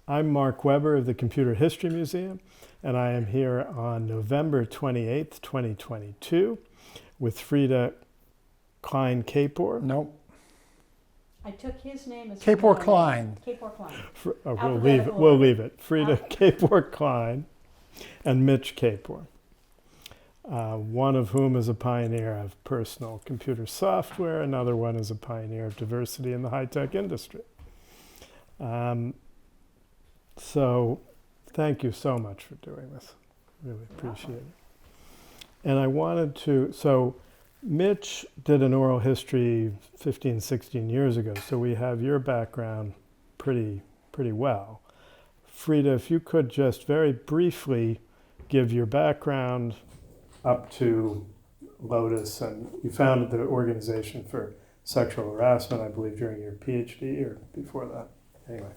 I'm Marc Weber of the Computer History Museum, and I am here on November 28th, 2022, with Freada Klein Kapor. Nope. I took his name as Kapor Klein. Kapor Klein. We'll leave it. Freada Kapor Klein and Mitch Kapor, one of whom is a pioneer of personal computer software, another one is a pioneer of diversity in the high-tech industry. So thank you so much for doing this. Really appreciate it. And I wanted to, so Mitch did an oral history 15, 16 years ago, so we have your background pretty well. Freada, if you could just very briefly give your background up to Lotus, and you founded the organization for sexual harassment, I believe, during your PhD or before that. Anyway.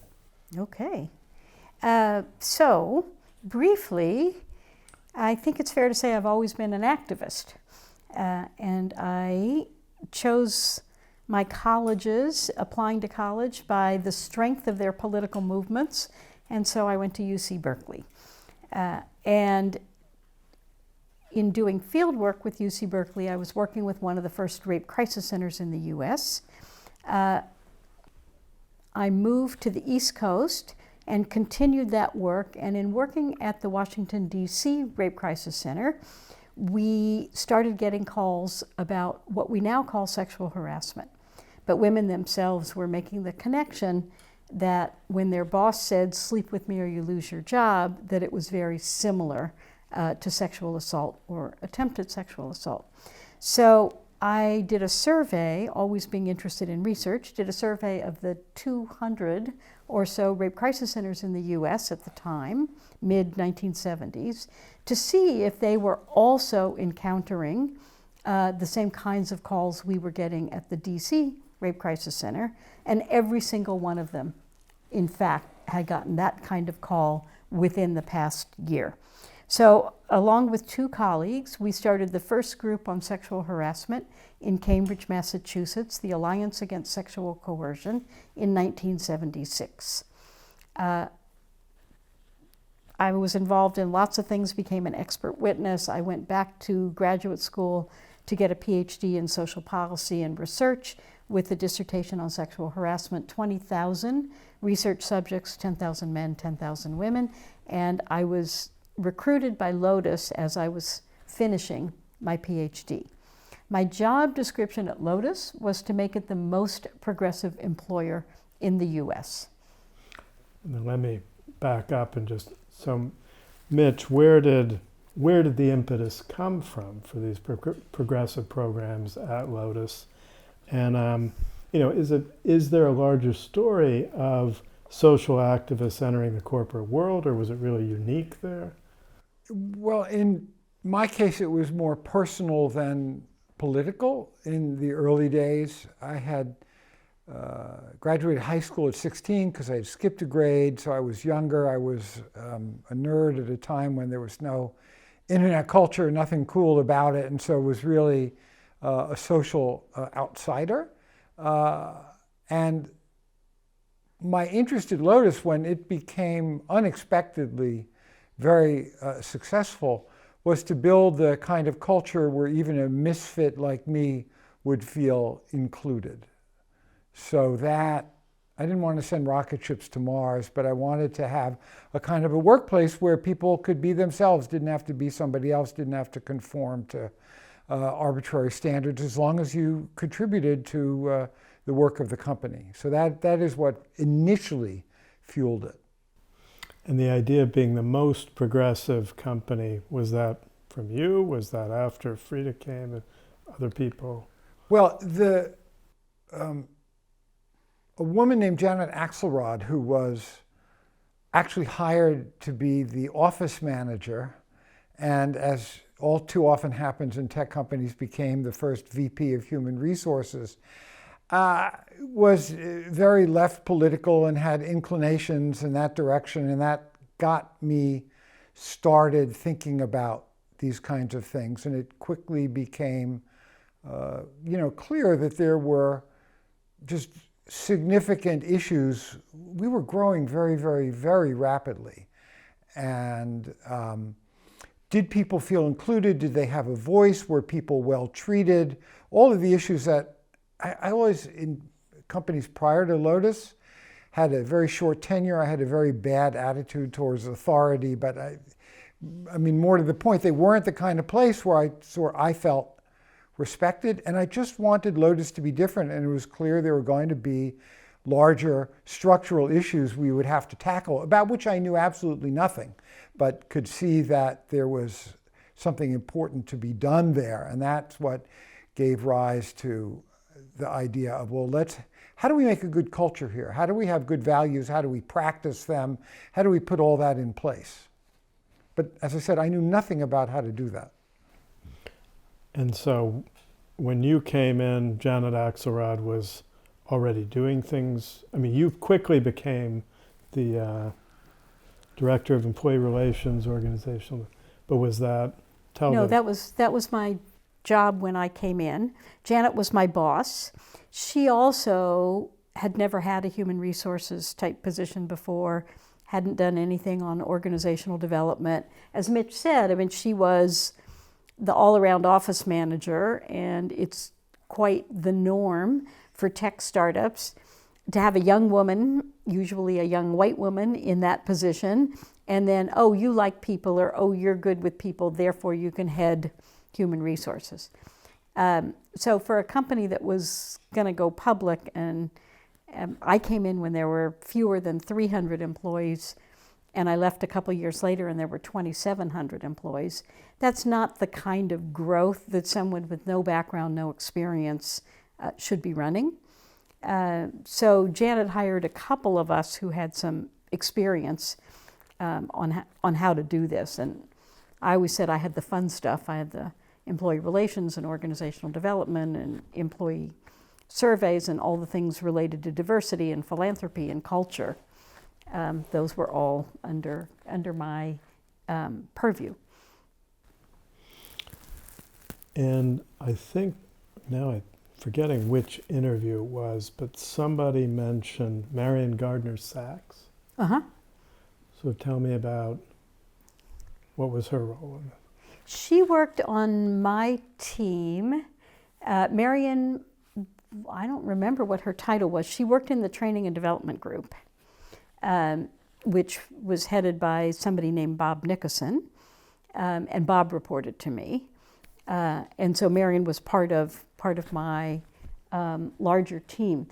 Okay. So, briefly, I think it's fair to say I've always been an activist. And I chose my colleges, applying to college, by the strength of their political movements. And so I went to UC Berkeley. And in doing field work with UC Berkeley, I was working with one of the first rape crisis centers in the US. I moved to the East Coast and continued that work. And in working at the Washington, D.C. Rape Crisis Center, we started getting calls about what we now call sexual harassment. But women themselves were making the connection that when their boss said, "sleep with me or you lose your job," that it was very similar to sexual assault or attempted sexual assault. So I did a survey, always being interested in research, did a survey of the 200 or so rape crisis centers in the US at the time, mid-1970s, to see if they were also encountering the same kinds of calls we were getting at the DC Rape Crisis Center. And every single one of them, in fact, had gotten that kind of call within the past year. So along with two colleagues, we started the first group on sexual harassment in Cambridge, Massachusetts, the Alliance Against Sexual Coercion, in 1976. I was involved in lots of things, became an expert witness. I went back to graduate school to get a PhD in social policy and research with a dissertation on sexual harassment, 20,000 research subjects, 10,000 men, 10,000 women, and I was recruited by Lotus as I was finishing my PhD. My job description at Lotus was to make it the most progressive employer in the US. Now let me back up and just, so Mitch, where did the impetus come from for these progressive programs at Lotus? And is there a larger story of social activists entering the corporate world, or was it really unique there? Well, in my case, it was more personal than political. In the early days, I had graduated high school at 16 because I had skipped a grade, so I was younger. I was a nerd at a time when there was no internet culture, nothing cool about it, and so was really a social outsider. And my interest at Lotus, when it became unexpectedly very successful, was to build the kind of culture where even a misfit like me would feel included. So that, I didn't want to send rocket ships to Mars, but I wanted to have a kind of a workplace where people could be themselves, didn't have to be somebody else, didn't have to conform to arbitrary standards, as long as you contributed to the work of the company. So that is what initially fueled it. And the idea of being the most progressive company, was that from you? Was that after Freada came and other people? Well, a woman named Janet Axelrod, who was actually hired to be the office manager, and as all too often happens in tech companies, became the first VP of Human Resources, was very left political and had inclinations in that direction, and that got me started thinking about these kinds of things. And it quickly became clear that there were just significant issues, we were growing very, very, very rapidly. And did people feel included? Did they have a voice? Were people well treated? All of the issues that I always, in companies prior to Lotus, had a very short tenure. I had a very bad attitude towards authority, but I mean, more to the point, they weren't the kind of place where I felt respected, and I just wanted Lotus to be different, and it was clear there were going to be larger structural issues we would have to tackle, about which I knew absolutely nothing, but could see that there was something important to be done there, and that's what gave rise to the idea of, well, how do we make a good culture here? How do we have good values? How do we practice them? How do we put all that in place? But as I said, I knew nothing about how to do that. And so when you came in, Janet Axelrod was already doing things. I mean, you quickly became the Director of Employee Relations Organizational, but was that, No, that was my job when I came in. Janet was my boss. She also had never had a human resources type position before, hadn't done anything on organizational development. As Mitch said, I mean, she was the all-around office manager, and it's quite the norm for tech startups to have a young woman, usually a young white woman, in that position, and then, oh, you like people, or oh, you're good with people, therefore you can head human resources. So for a company that was going to go public, and I came in when there were fewer than 300 employees, and I left a couple years later and there were 2,700 employees. That's not the kind of growth that someone with no background, no experience should be running. So Janet hired a couple of us who had some experience on how to do this. And I always said I had the fun stuff. I had the employee relations and organizational development and employee surveys and all the things related to diversity and philanthropy and culture. Those were all under my purview. And I think, now I'm forgetting which interview it was, but somebody mentioned Marion Gardner Sachs. Uh-huh. So tell me about, what was her role in it? She worked on my team. Marion, I don't remember what her title was. She worked in the training and development group, which was headed by somebody named Bob Nickerson, and Bob reported to me. And so Marion was part of my larger team.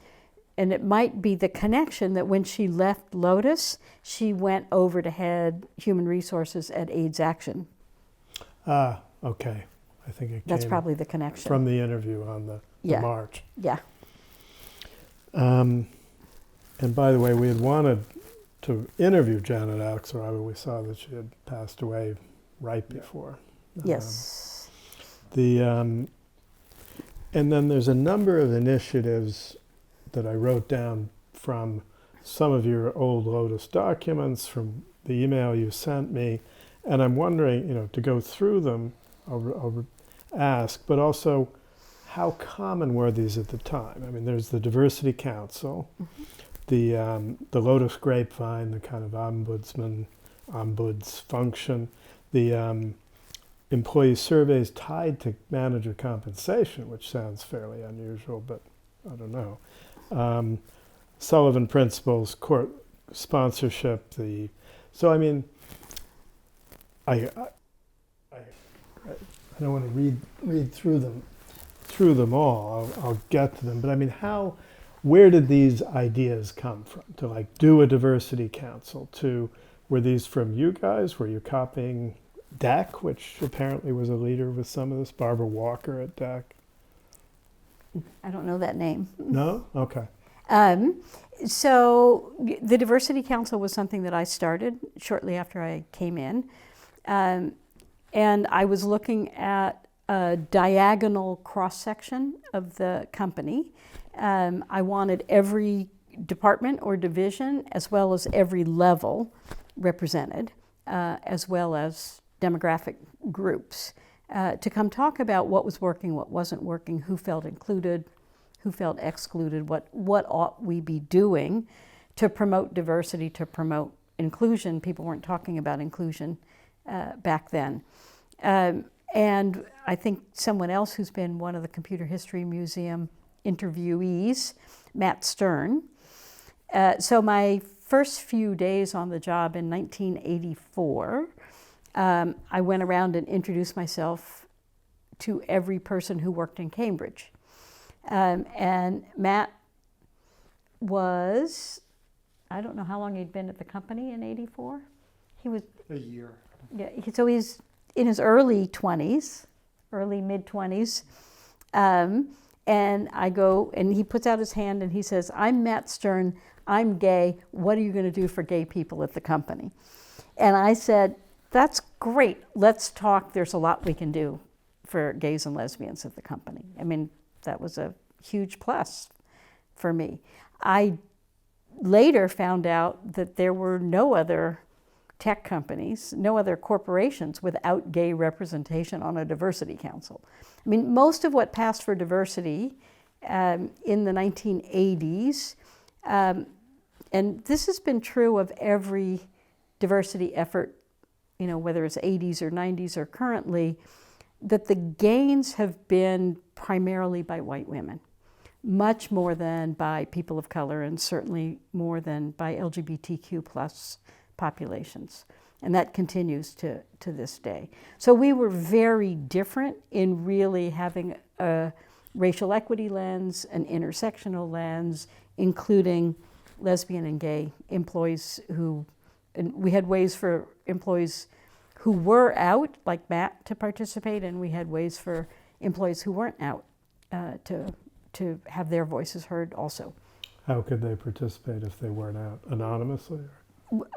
And it might be the connection that when she left Lotus, she went over to head human resources at AIDS Action. Ah, okay. I think it That's came probably the connection. from the interview on the March. Yeah. And by the way, we had wanted to interview Janet Axelrod, but we saw that she had passed away right before. Yes. And then there's a number of initiatives that I wrote down from some of your old Lotus documents, from the email you sent me, and I'm wondering, to go through them, I'll ask, but also how common were these at the time? I mean, there's the Diversity Council, mm-hmm. the Lotus Grapevine, the kind of ombuds function, the employee surveys tied to manager compensation, which sounds fairly unusual, but I don't know. Sullivan Principles, court sponsorship, so I mean, I don't want to read through them all. I'll get to them, but I mean, where did these ideas come from? To do a diversity council? Were these from you guys? Were you copying DEC, which apparently was a leader with some of this? Barbara Walker at DEC. I don't know that name. No? Okay. So the Diversity Council was something that I started shortly after I came in. And I was looking at a diagonal cross-section of the company. I wanted every department or division, as well as every level represented, as well as demographic groups, to come talk about what was working, what wasn't working, who felt included, who felt excluded, what ought we be doing to promote diversity, to promote inclusion. People weren't talking about inclusion back then. And I think someone else who's been one of the Computer History Museum interviewees, Matt Stern. So my first few days on the job in 1984, I went around and introduced myself to every person who worked in Cambridge. And Matt was, I don't know how long he'd been at the company in 84. He was A year. Yeah, so he's in his early 20s, early mid-20s. And I go, and he puts out his hand and he says, "I'm Matt Stern, I'm gay, what are you going to do for gay people at the company?" And I said, "That's great, let's talk, there's a lot we can do for gays and lesbians at the company." I mean, that was a huge plus for me. I later found out that there were no other tech companies, no other corporations without gay representation on a diversity council. I mean, most of what passed for diversity in the 1980s, and this has been true of every diversity effort, you know, whether it's 80s or 90s or currently, that the gains have been primarily by white women, much more than by people of color, and certainly more than by LGBTQ plus populations. And that continues to this day. So we were very different in really having a racial equity lens, an intersectional lens, including lesbian and gay employees and we had ways for employees who were out, like Matt, to participate, and we had ways for employees who weren't out to have their voices heard also. How could they participate if they weren't out? Anonymously?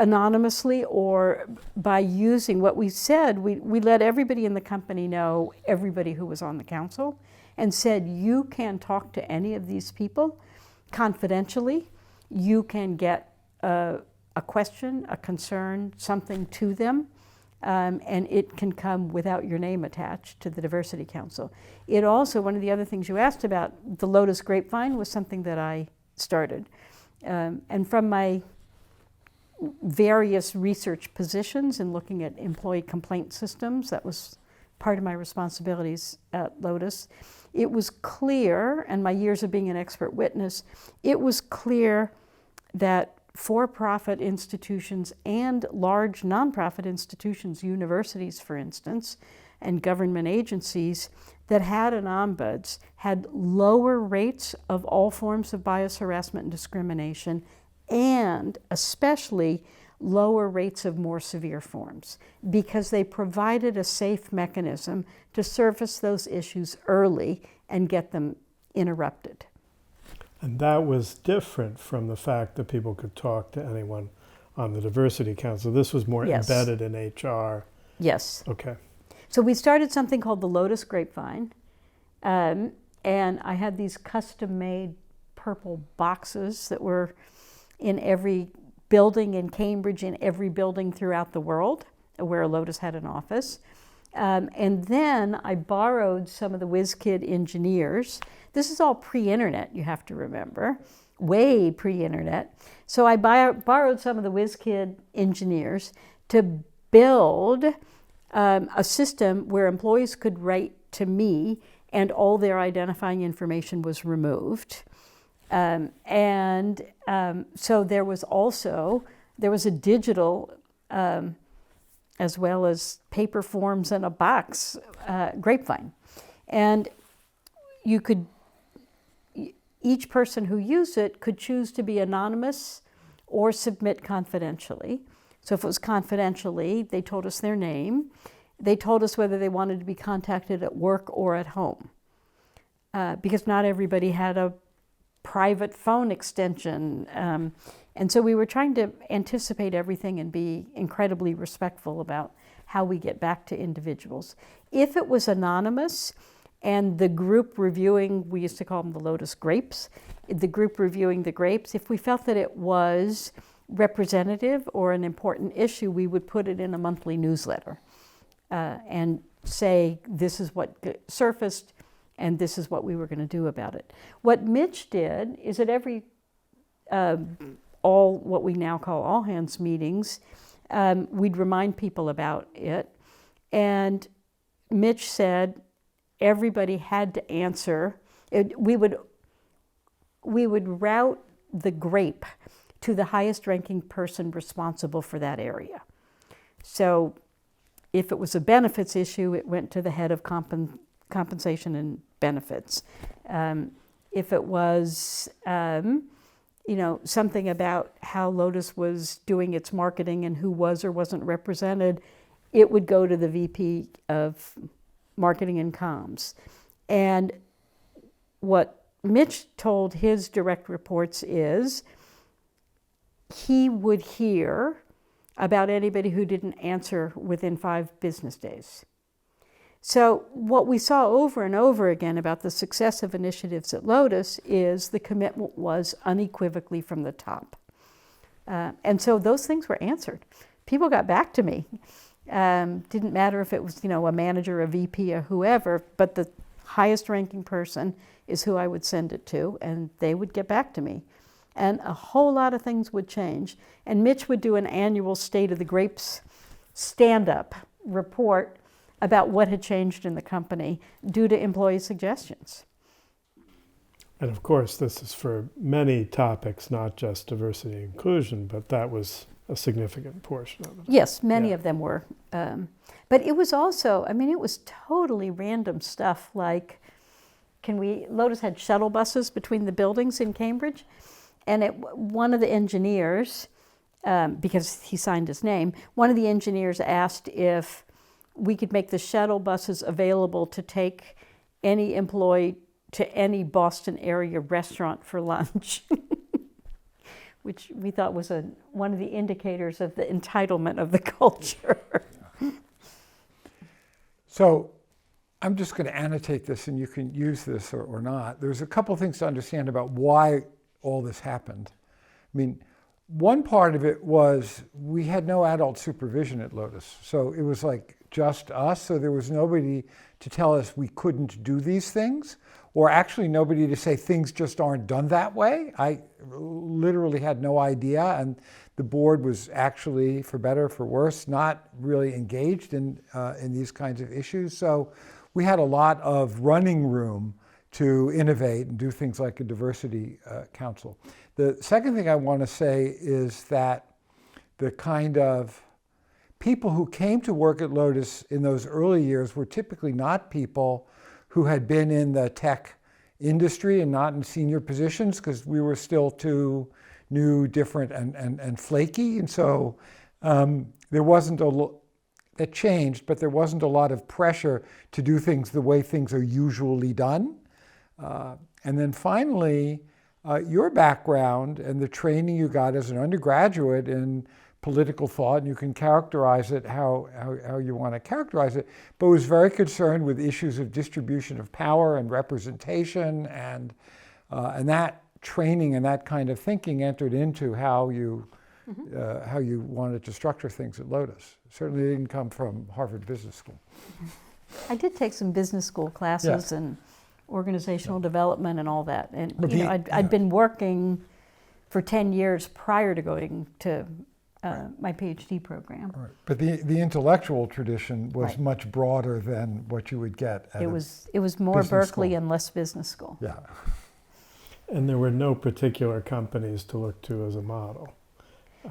Anonymously, or by using what we said. We let everybody in the company know, everybody who was on the council, and said, you can talk to any of these people confidentially. You can get a question, a concern, something to them, and it can come without your name attached to the Diversity Council. It also, one of the other things you asked about, the Lotus Grapevine was something that I started. And from my various research positions in looking at employee complaint systems, that was part of my responsibilities at Lotus, it was clear, and my years of being an expert witness, it was clear that for-profit institutions and large nonprofit institutions, universities for instance, and government agencies that had an ombuds had lower rates of all forms of bias, harassment, and discrimination, and especially lower rates of more severe forms, because they provided a safe mechanism to surface those issues early and get them interrupted. And that was different from the fact that people could talk to anyone on the Diversity Council. This was more Yes. embedded in HR. Yes. Okay. So we started something called the Lotus Grapevine, and I had these custom-made purple boxes that were in every building in Cambridge, in every building throughout the world where Lotus had an office. And then I borrowed some of the WizKid engineers. This is all pre-internet, you have to remember, way pre-internet. So I borrowed some of the WizKid engineers to build a system where employees could write to me and all their identifying information was removed. So there was a digital as well as paper forms in a box grapevine. And each person who used it could choose to be anonymous or submit confidentially. So if it was confidentially, they told us their name. They told us whether they wanted to be contacted at work or at home. Because not everybody had a private phone extension. And so we were trying to anticipate everything and be incredibly respectful about how we get back to individuals. If it was anonymous and the group reviewing, we used to call them the Lotus Grapes, the group reviewing the grapes, if we felt that it was representative or an important issue, we would put it in a monthly newsletter and say, this is what surfaced, and this is what we were going to do about it. What Mitch did is at every all what we now call all hands meetings, we'd remind people about it, and Mitch said everybody had to answer. We would route the grape to the highest ranking person responsible for that area. So if it was a benefits issue, it went to the head of compensation and benefits. If it was something about how Lotus was doing its marketing and who was or wasn't represented, it would go to the VP of marketing and comms. And what Mitch told his direct reports is he would hear about anybody who didn't answer within 5 business days. So what we saw over and over again about the success of initiatives at Lotus is the commitment was unequivocally from the top. And so those things were answered. People got back to me. Didn't matter if it was, a manager, a VP, or whoever, but the highest ranking person is who I would send it to, and they would get back to me. And a whole lot of things would change. And Mitch would do an annual State of the Grapes stand-up report about what had changed in the company due to employee suggestions. And of course, this is for many topics, not just diversity and inclusion, but that was a significant portion of it. Yes, many of them were. But it was also, it was totally random stuff like, Lotus had shuttle buses between the buildings in Cambridge, and one of the engineers, because he signed his name, one of the engineers asked if we could make the shuttle buses available to take any employee to any Boston area restaurant for lunch, which we thought was one of the indicators of the entitlement of the culture. So I'm just going to annotate this, and you can use this or not. There's a couple things to understand about why all this happened. One part of it was we had no adult supervision at Lotus. So it was like just us. So there was nobody to tell us we couldn't do these things, or actually nobody to say things just aren't done that way. I literally had no idea. And the board was actually, for better or for worse, not really engaged in these kinds of issues. So we had a lot of running room to innovate and do things like a diversity council. The second thing I want to say is that the kind of people who came to work at Lotus in those early years were typically not people who had been in the tech industry and not in senior positions, because we were still too new, different, and flaky. And so there wasn't that changed, but there wasn't a lot of pressure to do things the way things are usually done. And then finally, your background and the training you got as an undergraduate in political thought, and you can characterize it how you want to characterize it, but was very concerned with issues of distribution of power and representation, and that training and that kind of thinking entered into how you wanted to structure things at Lotus. Certainly didn't come from Harvard Business School. I did take some business school classes and organizational development and all that. And I'd been working for 10 years prior to going to my PhD program. Right. But the intellectual tradition was much broader than what you would get at it was more Berkeley school. And less business school. Yeah. And there were no particular companies to look to as a model.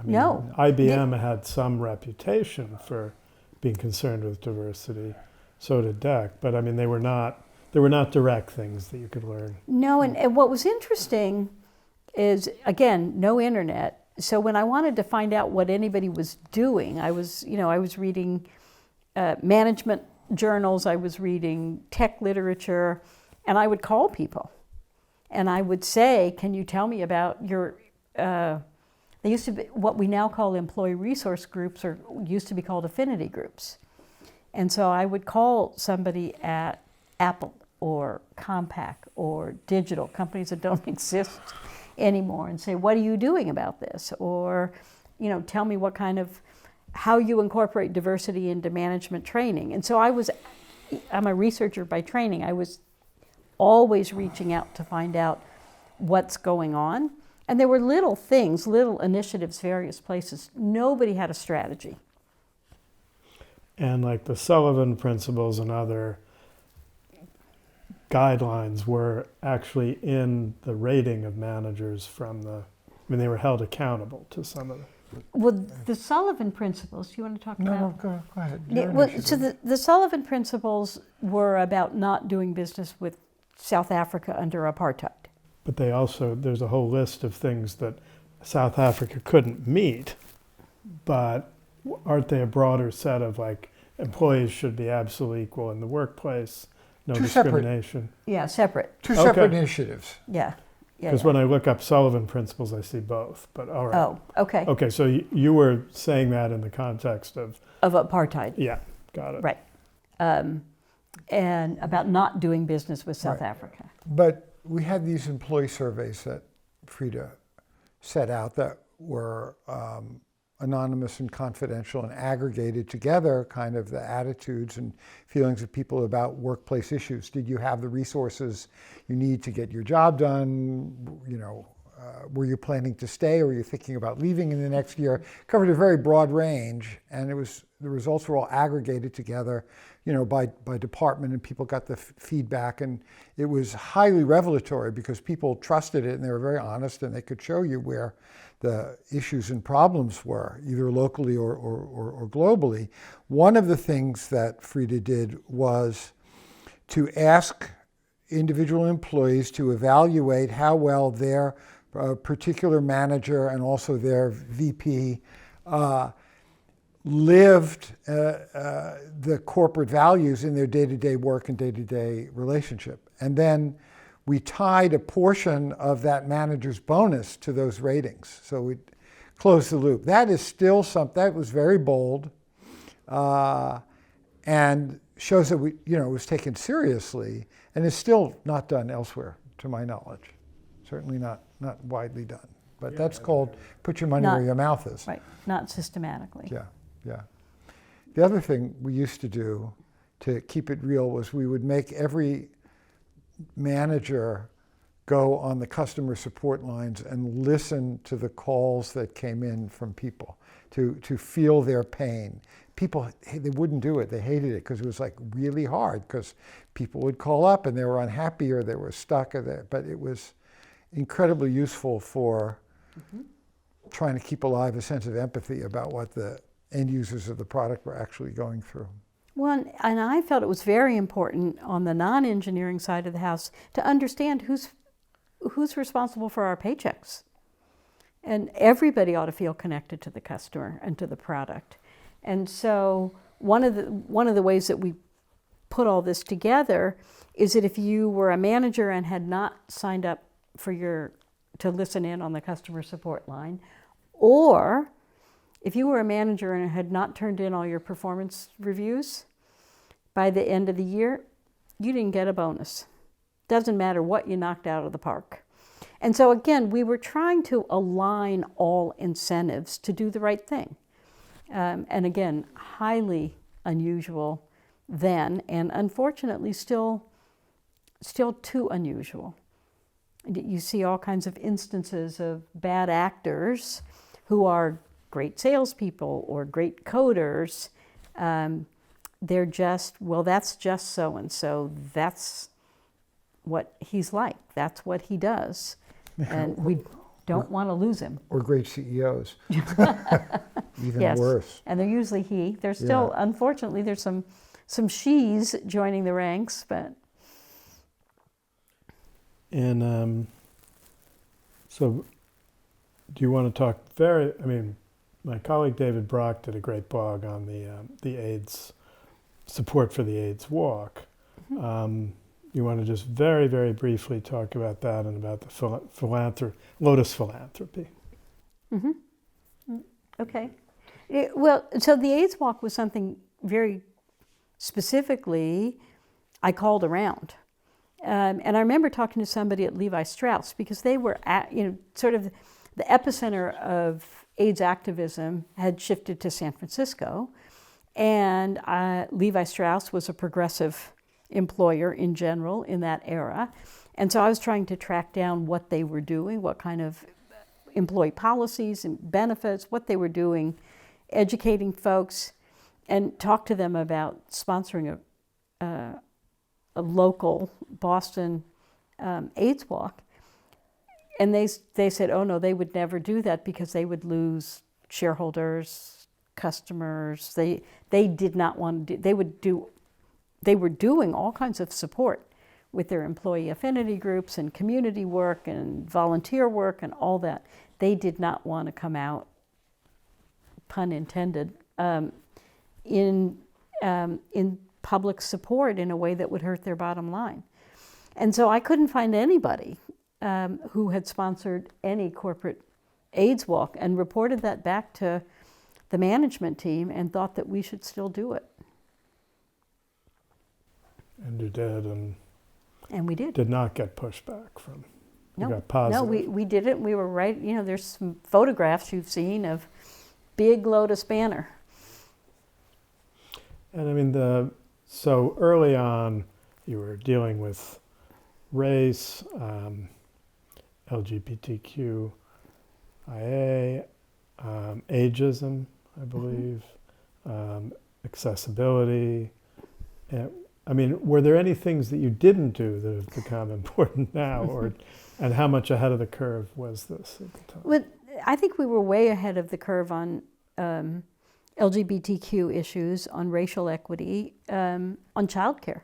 No. IBM had some reputation for being concerned with diversity. So did DEC. But they were not direct things that you could learn. No, and what was interesting is, again, no internet. So when I wanted to find out what anybody was doing, I was reading management journals, I was reading tech literature, and I would call people. And I would say, can you tell me about your, they used to be what we now call employee resource groups, or used to be called affinity groups. And so I would call somebody at Apple or Compaq or Digital, companies that don't exist anymore, and say, what are you doing about this? Or, tell me how you incorporate diversity into management training. And so I'm a researcher by training. I was always reaching out to find out what's going on. And there were little things, little initiatives, various places. Nobody had a strategy. And like the Sullivan Principles and other guidelines were actually in the rating of managers they were held accountable to some of them. Well, the Sullivan Principles, do you want to talk about? No, go ahead. Yeah, well, so the Sullivan Principles were about not doing business with South Africa under apartheid. But there's a whole list of things that South Africa couldn't meet, but aren't they a broader set of like employees should be absolutely equal in the workplace, no discrimination? Yeah, separate. Two separate initiatives. Yeah. Because when I look up Sullivan Principles, I see both, but all right. Oh, okay. Okay, so you were saying that in the context of apartheid. Yeah, got it. Right. And about not doing business with South Africa. But we had these employee surveys that Freada set out that were anonymous and confidential and aggregated together kind of the attitudes and feelings of people about workplace issues. Did you have the resources you need to get your job done? Were you planning to stay, or were you thinking about leaving in the next year? Covered a very broad range, and the results were all aggregated together, by department, and people got the feedback, and it was highly revelatory because people trusted it and they were very honest, and they could show you where the issues and problems were, either locally or globally. One of the things that Freada did was to ask individual employees to evaluate how well their particular manager and also their VP lived the corporate values in their day-to-day work and day-to-day relationship. And then we tied a portion of that manager's bonus to those ratings. So we closed the loop. That is still that was very bold and shows that it was taken seriously, and is still not done elsewhere, to my knowledge. Certainly not widely done. But that's called put your money where your mouth is. Right, not systematically. Yeah. The other thing we used to do to keep it real was we would make every manager go on the customer support lines and listen to the calls that came in from people to feel their pain. People, they wouldn't do it. They hated it because it was like really hard, because people would call up and they were unhappy or they were stuck, but it was incredibly useful for trying to keep alive a sense of empathy about what the end users of the product were actually going through. Well, and I felt it was very important on the non-engineering side of the house to understand who's responsible for our paychecks. And everybody ought to feel connected to the customer and to the product. And so one of the ways that we put all this together is that if you were a manager and had not signed up to listen in on the customer support line, or if you were a manager and had not turned in all your performance reviews, by the end of the year, you didn't get a bonus. Doesn't matter what you knocked out of the park. And so again, we were trying to align all incentives to do the right thing. And again, highly unusual then, and unfortunately still too unusual. You see all kinds of instances of bad actors who are great salespeople or great coders. They're just, that's just so-and-so. That's what he's like. That's what he does. And we don't want to lose him. Or great CEOs. Even worse. And they're usually There's still, unfortunately, there's some she's joining the ranks, but. And so do you want to talk my colleague David Brock did a great blog on the AIDS, support for the AIDS walk. You want to just very, very briefly talk about that and about the Lotus Philanthropy. Okay. So the AIDS walk was something very specifically I called around. And I remember talking to somebody at Levi Strauss, because they were at, sort of the epicenter of AIDS activism had shifted to San Francisco. And Levi Strauss was a progressive employer in general in that era. And so I was trying to track down what they were doing, what kind of employee policies and benefits, what they were doing, educating folks, and talk to them about sponsoring a local Boston AIDS walk. And they said, oh no, they would never do that because they would lose shareholders, customers. They did not want to do, they were doing all kinds of support with their employee affinity groups and community work and volunteer work and all that. They did not want to come out, pun intended, in public support in a way that would hurt their bottom line. And so I couldn't find anybody who had sponsored any corporate AIDS walk, and reported that back to the management team and thought that we should still do it. And you did, and we did. Did not get pushback from. You No, got positive. no, we did it. We were right. You know, there's some photographs you've seen of big Lotus banner. And I mean, so early on, you were dealing with race, LGBTQIA, ageism, I believe, accessibility. I mean, were there any things that you didn't do that have become important now, and how much ahead of the curve was this at the time? Well, I think we were way ahead of the curve on LGBTQ issues, on racial equity, on childcare.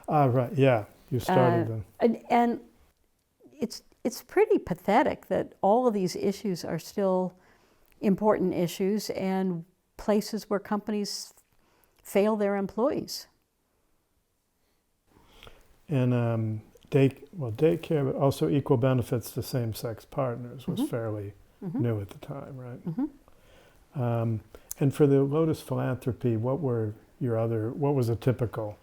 Right, yeah, you started them. And it's pretty pathetic that all of these issues are still important issues and places where companies fail their employees. And daycare, but also equal benefits to same-sex partners was fairly new at the time, right? And for the Lotus Philanthropy, what was a typical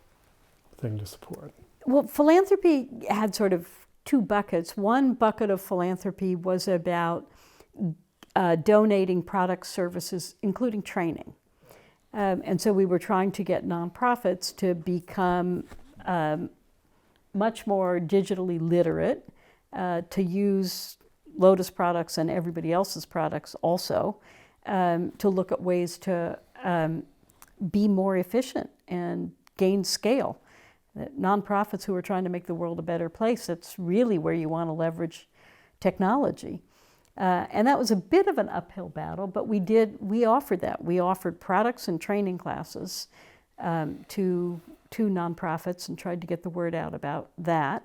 thing to support? Well, philanthropy had sort of two buckets. One bucket of philanthropy was about donating products, services, including training. And so we were trying to get nonprofits to become much more digitally literate, to use Lotus products and everybody else's products also, to look at ways to be more efficient and gain scale. That nonprofits who are trying to make the world a better place, that's really where you want to leverage technology. And that was a bit of an uphill battle, but we offered that. We offered products and training classes to nonprofits and tried to get the word out about that.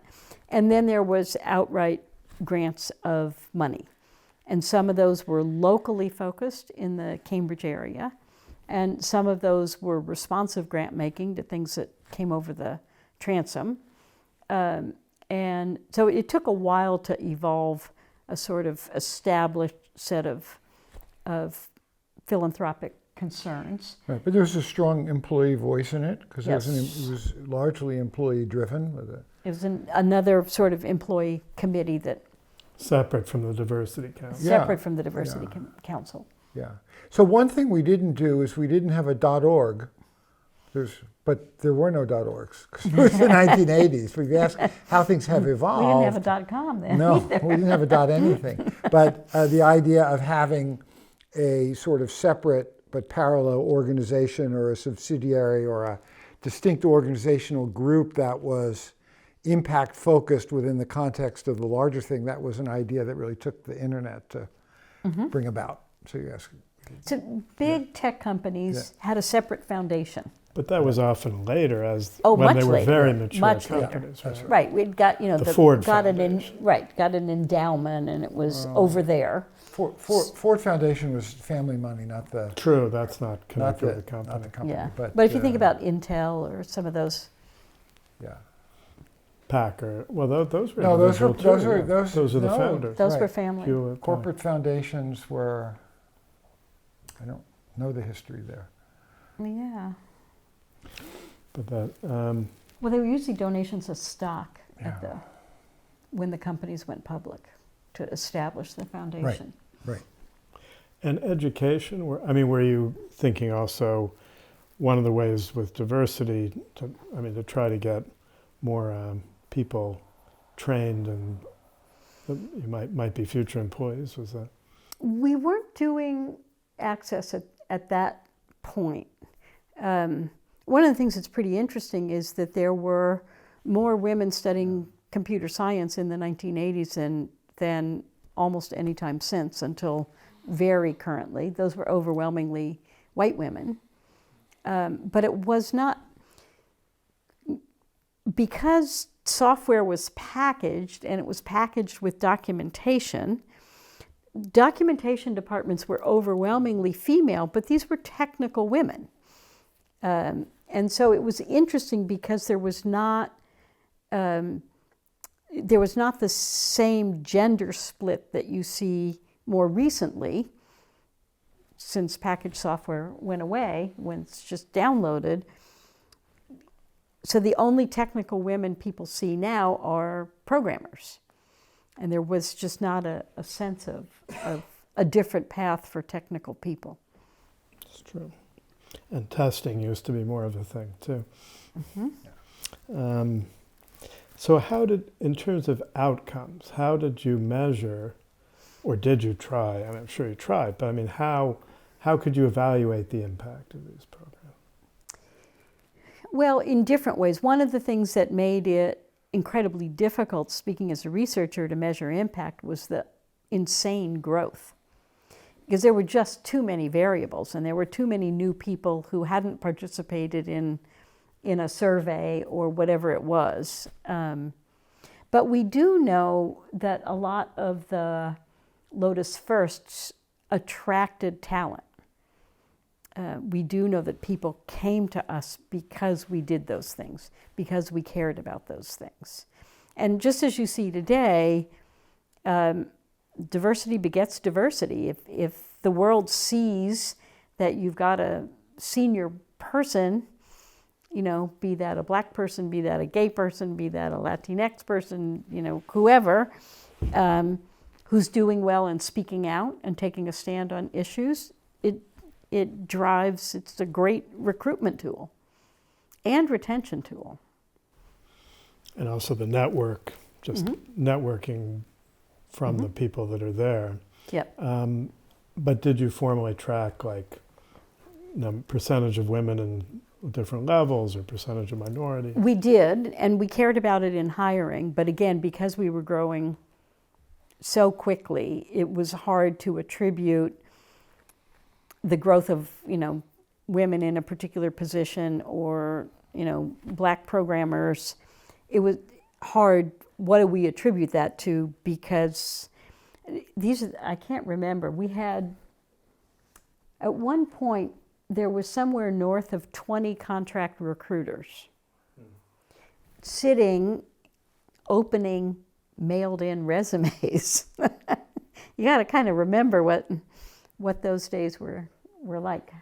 And then there was outright grants of money. And some of those were locally focused in the Cambridge area. And some of those were responsive grant making to things that came over the transom. And so it took a while to evolve a sort of established set of philanthropic concerns. Right, but there was a strong employee voice in it, because Yes. it was largely employee-driven. It was another sort of employee committee that Separate from the Diversity Council. Yeah. separate from the Diversity Council. Yeah. So one thing we didn't do is we didn't have a .org. But there were no .orgs, because it was the 1980s. We've asked how things have evolved. We didn't have a .com then No, either. we didn't have a .anything. But the idea of having a sort of separate but parallel organization or a subsidiary or a distinct organizational group that was impact focused within the context of the larger thing, that was an idea that really took the internet to bring about. So you ask. So big tech companies had a separate foundation. But that was often later, Oh, when much they were later. very mature Much later. companies. Right. Right, we'd got, The Ford got Foundation. got an endowment, and it was over there. Ford Foundation was family money, not the True, that's not not connected the, with the company. not the company. Yeah, But if you think about Intel or some of those, yeah. Packer. Well, those were No, those individual were- too, those yeah. are- those- are the no, founders. those were Right. family. Hewlett, Corporate foundations were, I don't know the history there. Yeah. But that, Well, they were usually donations of stock Yeah. when the companies went public to establish the foundation. Right. and education. Were you thinking also one of the ways with diversity, to try to get more people trained and you might be future employees, was that? We weren't doing access at that point. One of the things that's pretty interesting is that there were more women studying computer science in the 1980s than almost any time since until very currently. Those were overwhelmingly white women. But it was not, because software was packaged and it was packaged with documentation departments were overwhelmingly female, but these were technical women. And so it was interesting because there was not the same gender split that you see more recently, since packaged software went away, when it's just downloaded. So the only technical women people see now are programmers. And there was just not a sense of a different path for technical people. It's true. And testing used to be more of a thing, too. Mm-hmm. So in terms of outcomes, how did you measure, or did you try? I'm sure you tried, but how could you evaluate the impact of these programs? Well, in different ways. One of the things that made it incredibly difficult, speaking as a researcher, to measure impact was the insane growth. Because there were just too many variables, and there were too many new people who hadn't participated in a survey or whatever it was. But we do know that a lot of the Lotus Firsts attracted talent. We do know that people came to us because we did those things, because we cared about those things. And just as you see today, diversity begets diversity. If the world sees that you've got a senior person, be that a black person, be that a gay person, be that a Latinx person, whoever, who's doing well and speaking out and taking a stand on issues, it's a great recruitment tool and retention tool. And also the network, just networking from the people that are there. Yep. But did you formally track percentage of women in different levels or percentage of minority? We did, and we cared about it in hiring, but again, because we were growing so quickly, it was hard to attribute the growth of, women in a particular position or, black programmers. It was hard, what do we attribute that to? Because I can't remember. We had, at one point, there was somewhere north of 20 contract recruiters sitting, opening mailed-in resumes. You got to kind of remember what those days were like.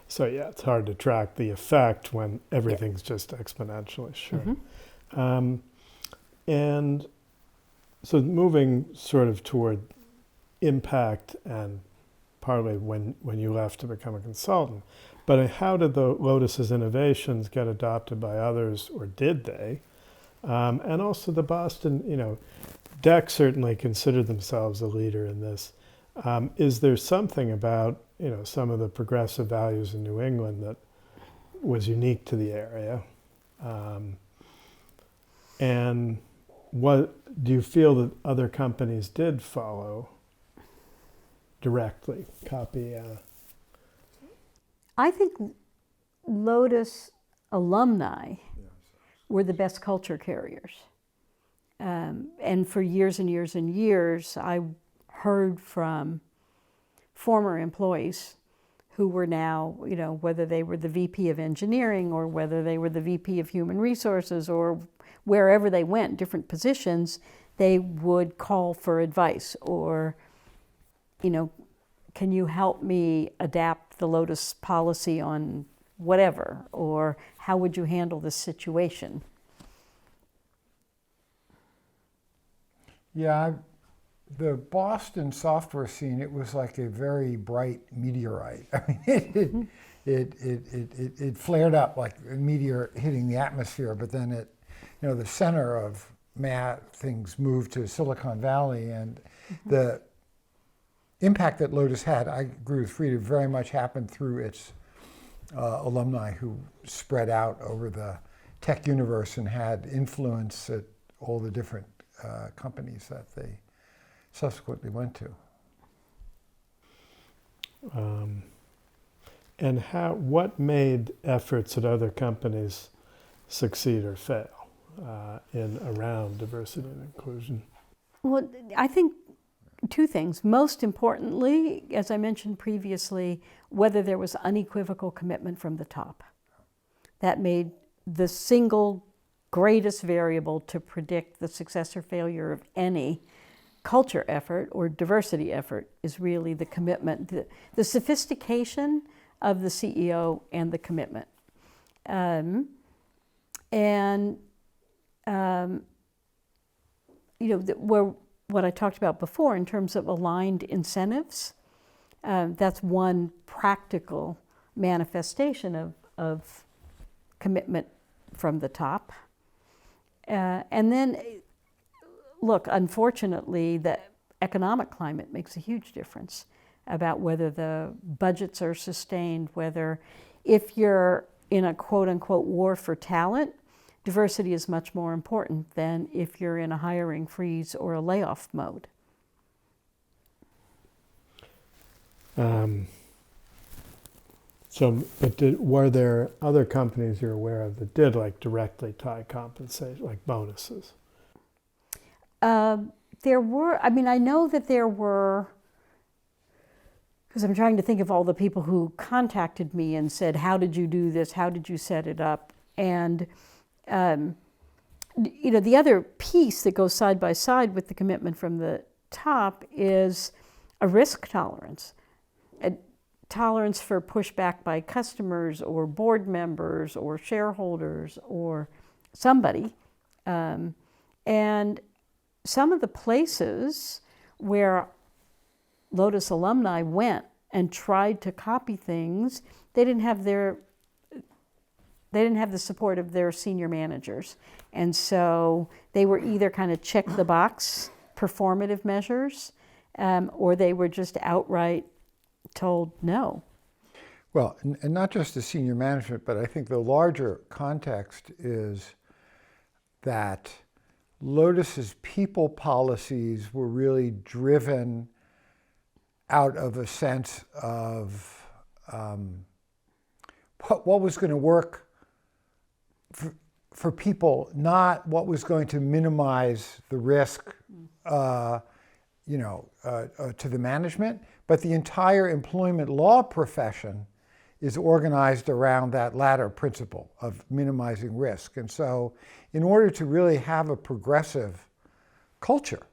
So yeah, it's hard to track the effect when everything's just exponentially, sure. And so moving sort of toward impact, and partly when you left to become a consultant, but how did the Lotus's innovations get adopted by others, or did they? And also the Boston, DEC certainly considered themselves a leader in this. Is there something about, some of the progressive values in New England that was unique to the area? And what do you feel that other companies did follow directly, copy? I think Lotus alumni were the best culture carriers. And for years and years and years, I heard from former employees who were now, whether they were the VP of engineering or whether they were the VP of human resources or wherever they went, different positions, they would call for advice or, can you help me adapt the Lotus policy on whatever, or how would you handle this situation? Yeah, the Boston software scene, it was like a very bright meteorite. I mean, it flared up like a meteor hitting the atmosphere, but then it, the center of things moved to Silicon Valley, and the impact that Lotus had, I agree with Freada, very much happened through its alumni who spread out over the tech universe and had influence at all the different companies that they subsequently went to. And what made efforts at other companies succeed or fail around diversity and inclusion? Well, I think two things. Most importantly, as I mentioned previously, whether there was unequivocal commitment from the top. That made the single greatest variable to predict the success or failure of any culture effort or diversity effort is really the commitment, the sophistication of the CEO and the commitment. What I talked about before in terms of aligned incentives, that's one practical manifestation of commitment from the top. And then, look, unfortunately, the economic climate makes a huge difference about whether the budgets are sustained, whether if you're in a quote-unquote war for talent, diversity is much more important than if you're in a hiring freeze or a layoff mode. Were there other companies you're aware of that did directly tie compensation, like bonuses? There were, I know that there were, because I'm trying to think of all the people who contacted me and said, how did you do this? How did you set it up? And the other piece that goes side by side with the commitment from the top is a risk tolerance. A tolerance for pushback by customers or board members or shareholders or somebody. And some of the places where Lotus alumni went and tried to copy things, they didn't have the support of their senior managers. And so they were either kind of check the box performative measures, or they were just outright told no. Well, and not just the senior management, but I think the larger context is that Lotus's people policies were really driven out of a sense of what was going to work for people, not what was going to minimize the risk to the management, but the entire employment law profession is organized around that latter principle of minimizing risk. And so in order to really have a progressive culture,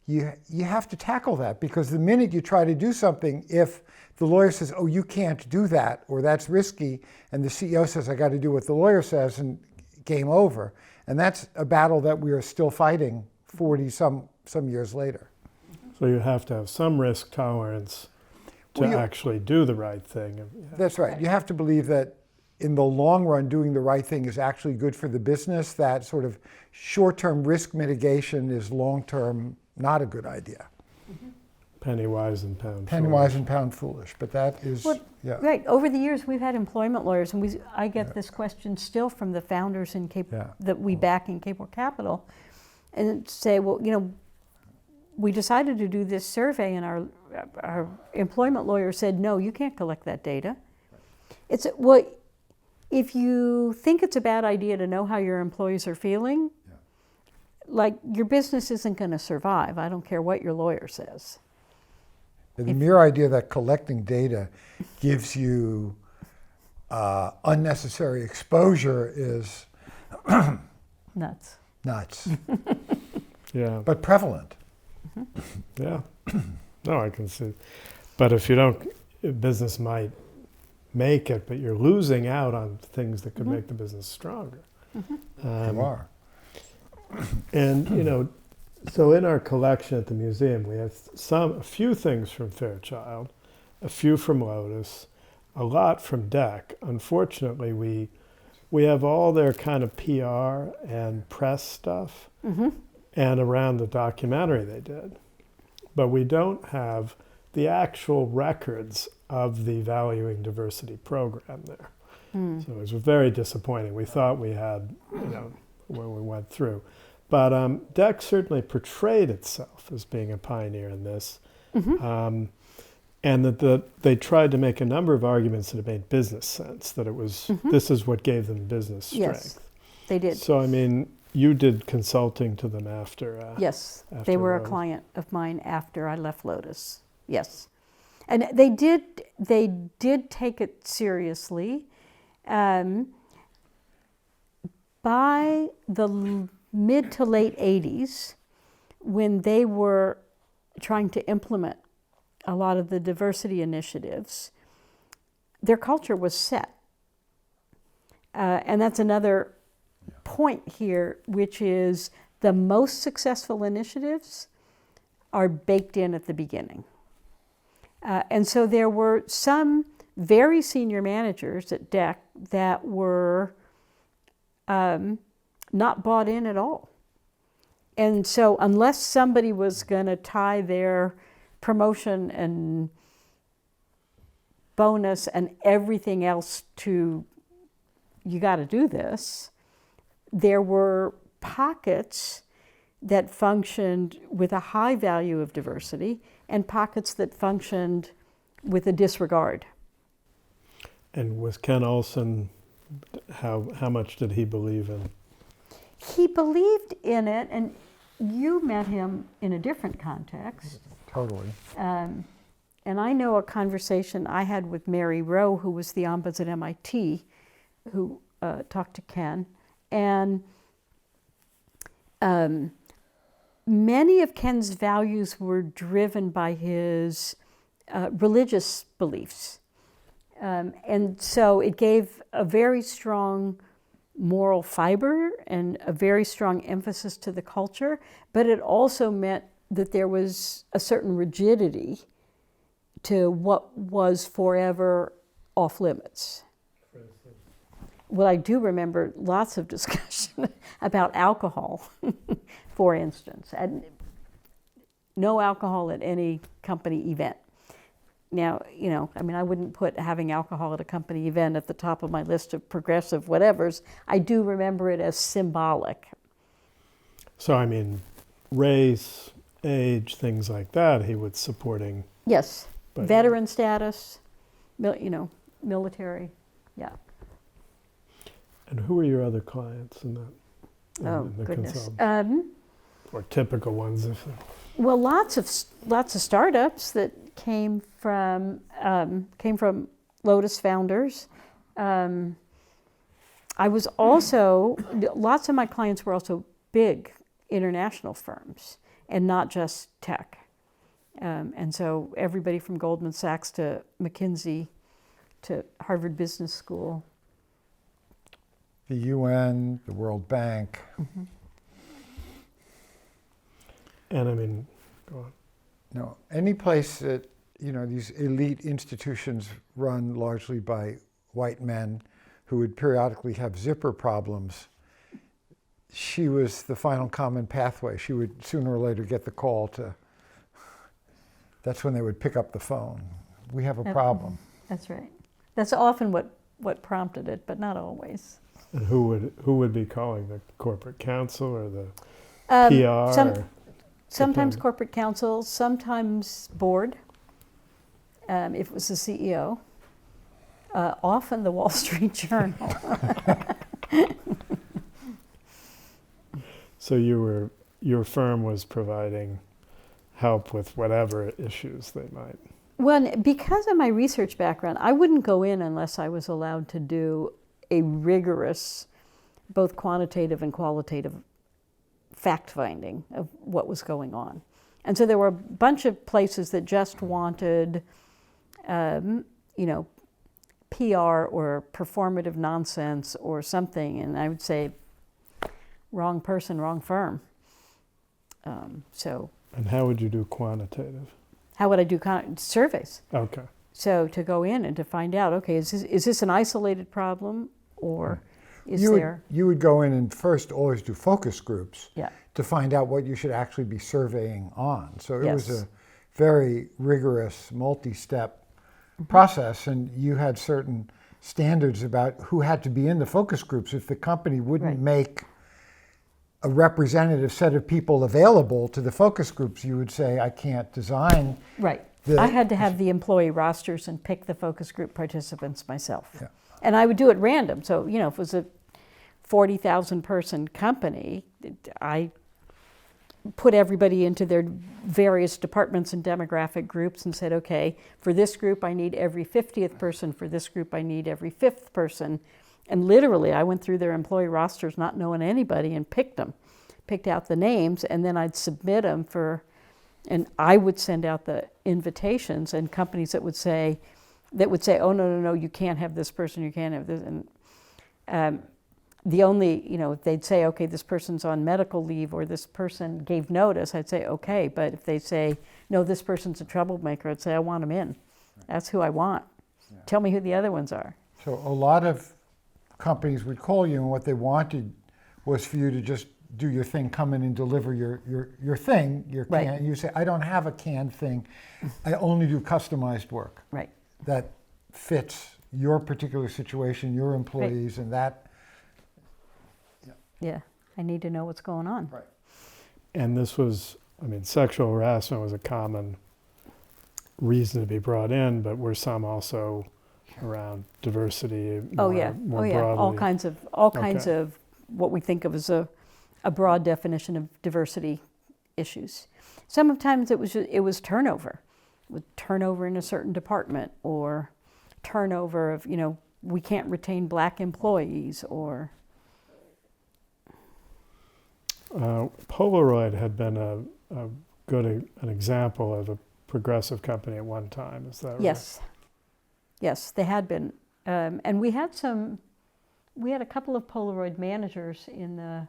you have to tackle that, because the minute you try to do something, if the lawyer says, oh, you can't do that, or that's risky, and the CEO says, I got to do what the lawyer says, and game over. And that's a battle that we are still fighting 40 some years later. So you have to have some risk tolerance to actually do the right thing. Yeah. That's right. You have to believe that in the long run, doing the right thing is actually good for the business. That sort of short-term risk mitigation is long-term not a good idea. Mm-hmm. Penny wise and pound foolish. Penny wise and pound foolish, but that is, Right. Over the years, we've had employment lawyers, and I get this question still from the founders in that we back in Kapor Capital, and say, well, we decided to do this survey, and our employment lawyer said, no, you can't collect that data. If you think it's a bad idea to know how your employees are feeling, your business isn't going to survive. I don't care what your lawyer says. The mere idea that collecting data gives you unnecessary exposure is nuts. Yeah. But prevalent. Mm-hmm. Yeah. No, I can see. But if you don't, business might make it, but you're losing out on things that could make the business stronger. Mm-hmm. You are. And, so in our collection at the museum, we have a few things from Fairchild, a few from Lotus, a lot from DEC. Unfortunately, we have all their kind of PR and press stuff and around the documentary they did. But we don't have the actual records of the Valuing Diversity program there. So it was very disappointing. We thought we had, when we went through. But DEC certainly portrayed itself as being a pioneer in this. And that they tried to make a number of arguments that made business sense, that it was, this is what gave them business strength. Yes, they did. So, I meid you did consulting to them after. Yes, after they were Lotus. a client of mine after I left Lotus. Yes, and they did take it seriously. By the mid to late 80s, when they were trying to implement a lot of the diversity initiatives, their culture was set. And that's another point here, which is the most successful initiatives are baked in at the beginning. And so there were some very senior managers at DEC that were not bought in at all. And so unless somebody was going to tie their promotion and bonus and everything else to, you got to do this, there were pockets that functioned with a high value of diversity and pockets that functioned with a disregard. And with Ken Olson, how much did he believe in? He believed in it, and you met him in a different context. Totally. And I know a conversation I had with Mary Rowe, who was the ombuds at MIT, who talked to Ken. And many of Ken's values were driven by his religious beliefs. And so it gave a very strong moral fiber and a very strong emphasis to the culture, but it also meant that there was a certain rigidity to what was forever off limits. Well, I do remember lots of discussion about alcohol, for instance, and no alcohol at any company event. Now, I wouldn't put having alcohol at a company event at the top of my list of progressive whatevers. I do remember it as symbolic. So, race, age, things like that, he was supporting. Yes, But veteran status, military, yeah. And who were your other clients in that? Oh, in the goodness. Or typical ones? Well, lots of startups that came from Lotus founders. I was also, lots of my clients were also big international firms and not just tech. And so everybody from Goldman Sachs to McKinsey to Harvard Business School. The UN, the World Bank. And go on. No, any place that, these elite institutions run largely by white men who would periodically have zipper problems, she was the final common pathway. She would sooner or later get the call to, that's when they would pick up the phone. We have a problem. That's right. That's often what prompted it, but not always. And who would be calling, the corporate counsel or the PR? Sometimes corporate counsel, sometimes board, if it was the CEO. Often the Wall Street Journal. So your firm was providing help with whatever issues they might. Well, because of my research background, I wouldn't go in unless I was allowed to do a rigorous, both quantitative and qualitative fact-finding of what was going on. And so there were a bunch of places that just wanted, PR or performative nonsense or something, and I would say, wrong person, wrong firm. And how would you do quantitative? How would I do surveys? Okay. So to go in and to find out, okay, is this an isolated problem, or is You there? would go in and first always do focus groups Yeah. to find out what you should actually be surveying on. So it was Yes. a very rigorous, multi-step process, and you had certain standards about who had to be in the focus groups. If the company wouldn't Right. make a representative set of people available to the focus groups, you would say, I can't design. Right. The- I had to have the employee rosters and pick the focus group participants myself. Yeah. And I would do it random. So, if it was a 40,000 person company, I put everybody into their various departments and demographic groups and said, okay, for this group I need every 50th person, for this group I need every 5th person. And literally I went through their employee rosters not knowing anybody and picked out the names, and then I'd submit them and I would send out the invitations, and companies that would say, oh, no, you can't have this person, you can't have this. And the only, if they'd say, okay, this person's on medical leave, or this person gave notice, I'd say, okay. But if they say, no, this person's a troublemaker, I'd say, I want them in. That's who I want. Yeah. Tell me who the other ones are. So a lot of companies would call you, and what they wanted was for you to just do your thing, come in and deliver your thing, your can. Right. You say, I don't have a canned thing. I only do customized work. Right. That fits your particular situation, your employees, and that. Yeah, I need to know what's going on. Right. And this was, sexual harassment was a common reason to be brought in, but were some also around diversity more broadly? All kinds of what we think of as a broad definition of diversity issues. Sometimes it was turnover, with turnover in a certain department, or turnover of, we can't retain black employees, or. Polaroid had been an example of a progressive company at one time. Is that right? Yes, they had been, and we had a couple of Polaroid managers in the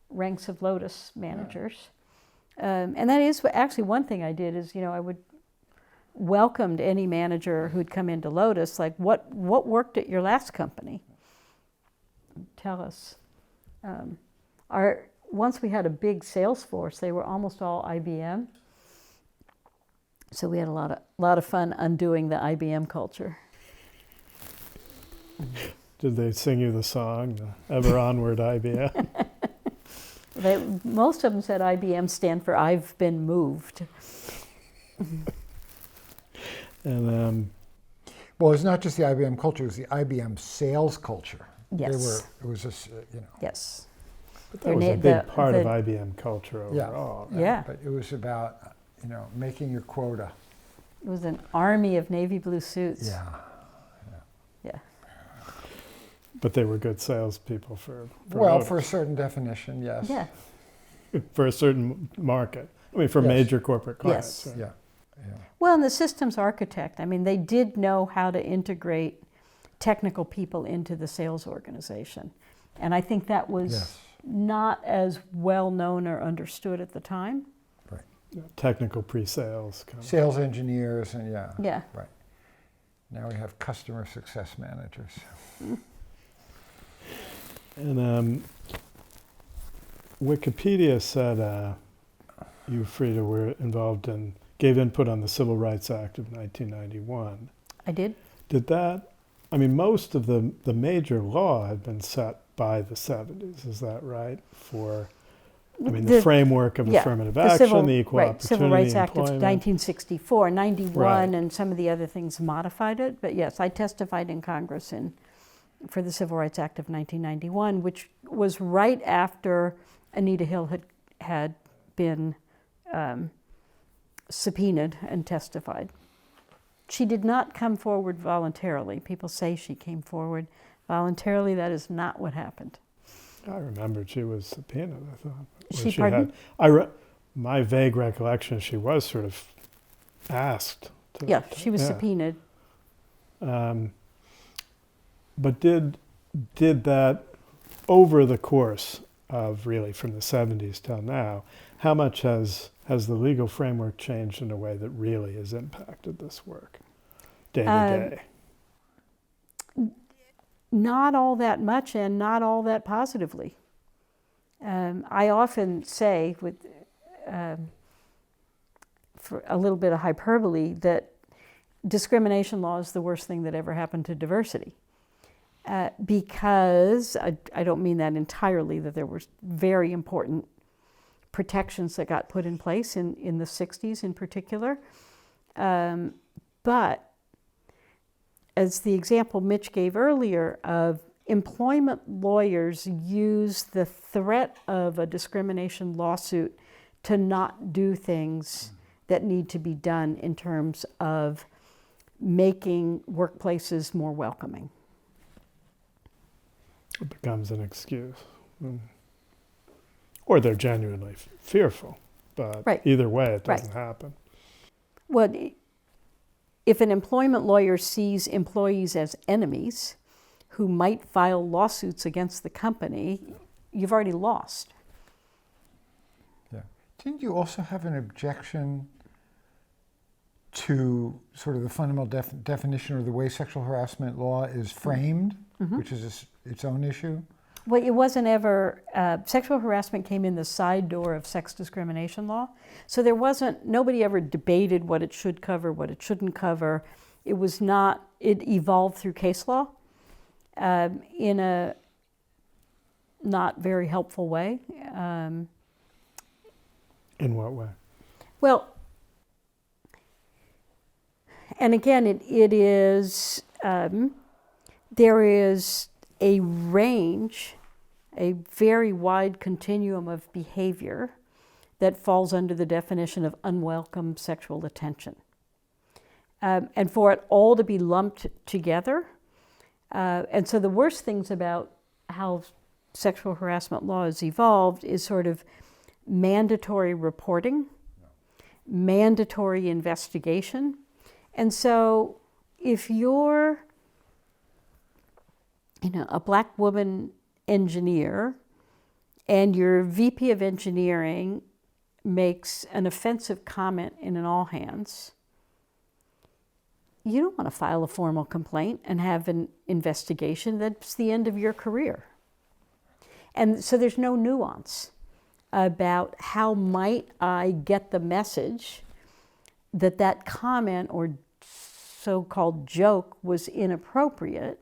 ranks of Lotus managers, and that is actually one thing I did is I would welcomed any manager who'd come into Lotus, like what worked at your last company. Tell us. Once we had a big sales force, they were almost all IBM. So we had a lot of fun undoing the IBM culture. Did they sing you the song, Ever Onward IBM? Most of them said IBM stand for I've been moved. And well, it's not just the IBM culture; it was the IBM Sales Culture. Yes. It was just Yes. but that was a big part of IBM culture overall. Yeah. Right? Yeah. But it was about making your quota. It was an army of navy blue suits. Yeah. Yeah. But they were good salespeople for Well, Lotus. for a certain definition, yes. Yeah. For a certain market. For Yes. major corporate clients. Yes. Right? Yeah. Yeah. Well, and the systems architect, they did know how to integrate technical people into the sales organization. And I think that was Yes. not as well known or understood at the time. Right. Yeah, technical pre-sales. Kind of. Sales engineers and Yeah. Right. Now we have customer success managers. And Wikipedia said you, Freada, were involved in, gave input on the Civil Rights Act of 1991. I did. Did that, most of the major law had been set by the 70s, is that right? For, the framework of affirmative action, the equal opportunity Civil Rights Act of employment. 1964, 91, Right. and some of the other things modified it. But yes, I testified in Congress for the Civil Rights Act of 1991, which was right after Anita Hill had been subpoenaed and testified. She did not come forward voluntarily. People say she came forward voluntarily. That is not what happened. I remembered she was subpoenaed, I thought. She pardon? My vague recollection is she was sort of asked. She was subpoenaed. But did that, over the course of really from the 70s till now, how much has the legal framework changed in a way that really has impacted this work? day to day? Not all that much, and not all that positively. I often say, with for a little bit of hyperbole, that discrimination law is the worst thing that ever happened to diversity. Because, I don't mean that entirely, that there were very important protections that got put in place in the 60s in particular. But as the example Mitch gave earlier of employment lawyers use the threat of a discrimination lawsuit to not do things that need to be done in terms of making workplaces more welcoming. It becomes an excuse. Or they're genuinely fearful, but Right. either way it doesn't Right. happen. Well, if an employment lawyer sees employees as enemies who might file lawsuits against the company, you've already lost. Yeah. Didn't you also have an objection to sort of the fundamental definition or the way sexual harassment law is framed, which is its own issue? Well, it wasn't ever, sexual harassment came in the side door of sex discrimination law. So there wasn't, nobody ever debated what it should cover, what it shouldn't cover. It was not, it evolved through case law in a not very helpful way. In what way? Well, and again, it is, there is a range, a very wide continuum of behavior that falls under the definition of unwelcome sexual attention. And for it all to be lumped together, and so the worst things about how sexual harassment law has evolved is sort of mandatory reporting, mandatory investigation. And so if you're a black woman engineer and your VP of engineering makes an offensive comment in an all hands, you don't want to file a formal complaint and have an investigation. That's the end of your career. And so there's no nuance about how might I get the message that that comment or so-called joke was inappropriate,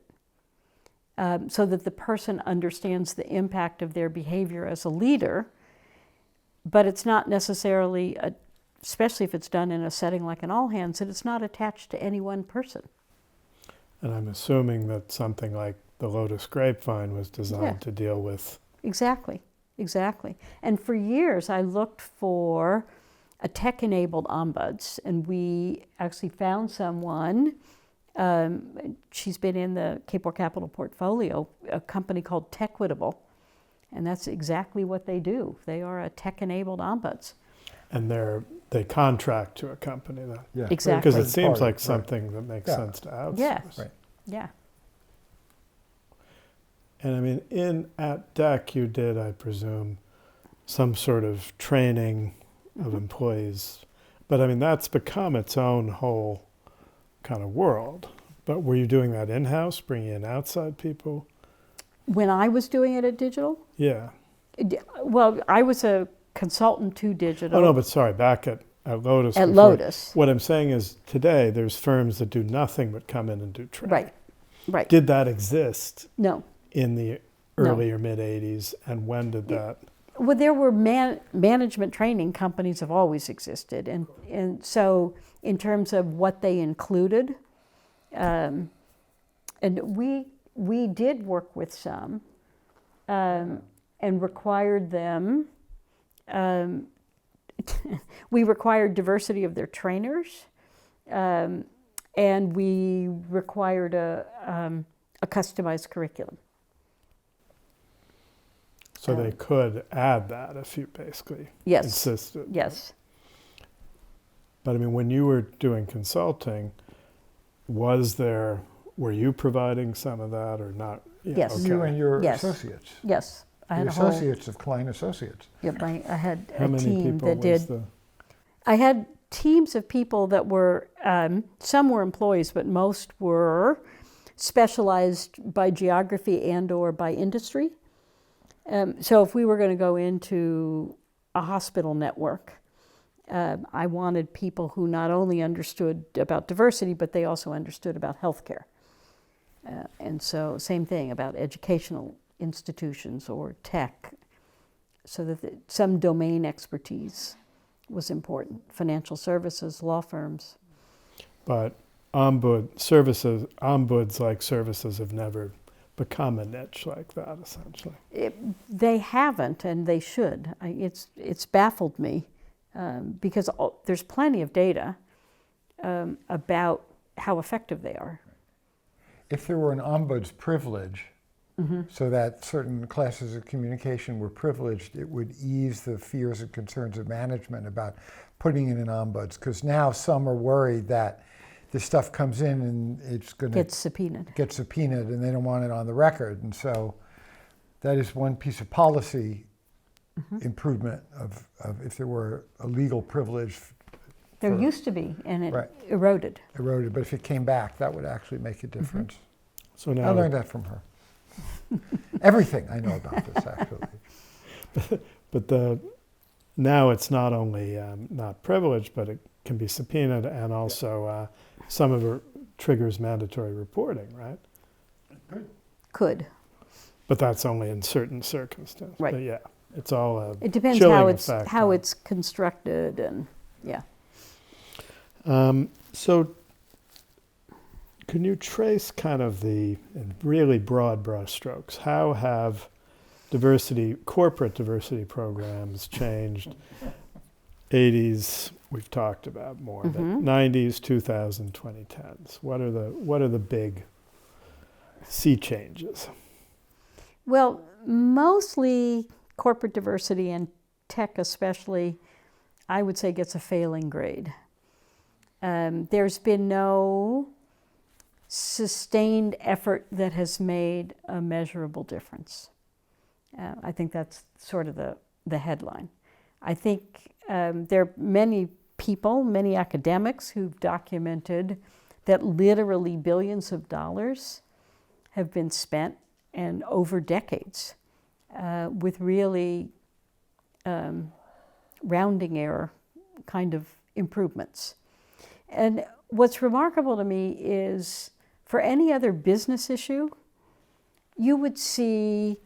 so that the person understands the impact of their behavior as a leader, but it's not necessarily, especially if it's done in a setting like an all hands, that it's not attached to any one person. And I'm assuming that something like the Lotus Grapevine was designed to deal with. Exactly. And for years I looked for a tech-enabled ombuds, and we actually found someone. She's been in the Kapor Capital portfolio, a company called Techquitable, and that's exactly what they do. They are a tech-enabled ombuds. And they contract to a company then. Yeah. Exactly. Because it seems like something that makes sense to outsource. Yeah. Right. Yeah. And I mean, at DEC you did, I presume, some sort of training of employees. But I mean, that's become its own whole kind of world. But were you doing that in-house, bringing in outside people? When I was doing it at Digital, Yeah. well, I was a consultant to Digital. Oh, no, but sorry, back at Lotus. At before. Lotus. What I'm saying is today there's firms that do nothing but come in and do training. Right. Did that exist No. in the early or mid-'80s, and when did that? Well, there were management training companies have always existed, and so in terms of what they included, and we did work with some, and required them. We required diversity of their trainers, and we required a customized curriculum. So they could add that if you basically Yes. insisted. Yes. But I mean, when you were doing consulting, were you providing some of that or not? Yeah, Yes. okay. You and your Yes. associates. Yes. I had The a whole. associates of Klein Associates. Yep, I had How a many team people that was did. I had teams of people that were, some were employees, but most were specialized by geography and or by industry. So if we were going to go into a hospital network, I wanted people who not only understood about diversity, but they also understood about healthcare. And so same thing about educational institutions or tech, so that some domain expertise was important. Financial services, law firms. But ombuds like services have never become a niche like that, essentially. They haven't, and they should. It's baffled me because there's plenty of data about how effective they are. If there were an ombuds privilege, so that certain classes of communication were privileged, it would ease the fears and concerns of management about putting in an ombuds, because now some are worried that this stuff comes in and it's going to Get subpoenaed, and they don't want it on the record. And so that is one piece of policy improvement of if there were a legal privilege. There used to be, and it Right. eroded. But if it came back, that would actually make a difference. So now I learned that from her. Everything I know about this, actually. But now it's not only not privileged, but it can be subpoenaed, and also some of it triggers mandatory reporting, right? Could. But that's only in certain circumstances. Right. But yeah, it's all It depends chilling how effect. it's constructed, and yeah. So can you trace kind of in really broad brushstrokes, how have corporate diversity programs changed? 80s, we've talked about more, but 90s, 2000s, 2010s. What are the big sea changes? Well, mostly corporate diversity and tech especially, I would say, gets a failing grade. There's been no sustained effort that has made a measurable difference. I think that's sort of the headline. I think there are many people, many academics who've documented that literally billions of dollars have been spent, and over decades, with really rounding error kind of improvements. And what's remarkable to me is, for any other business issue, you would see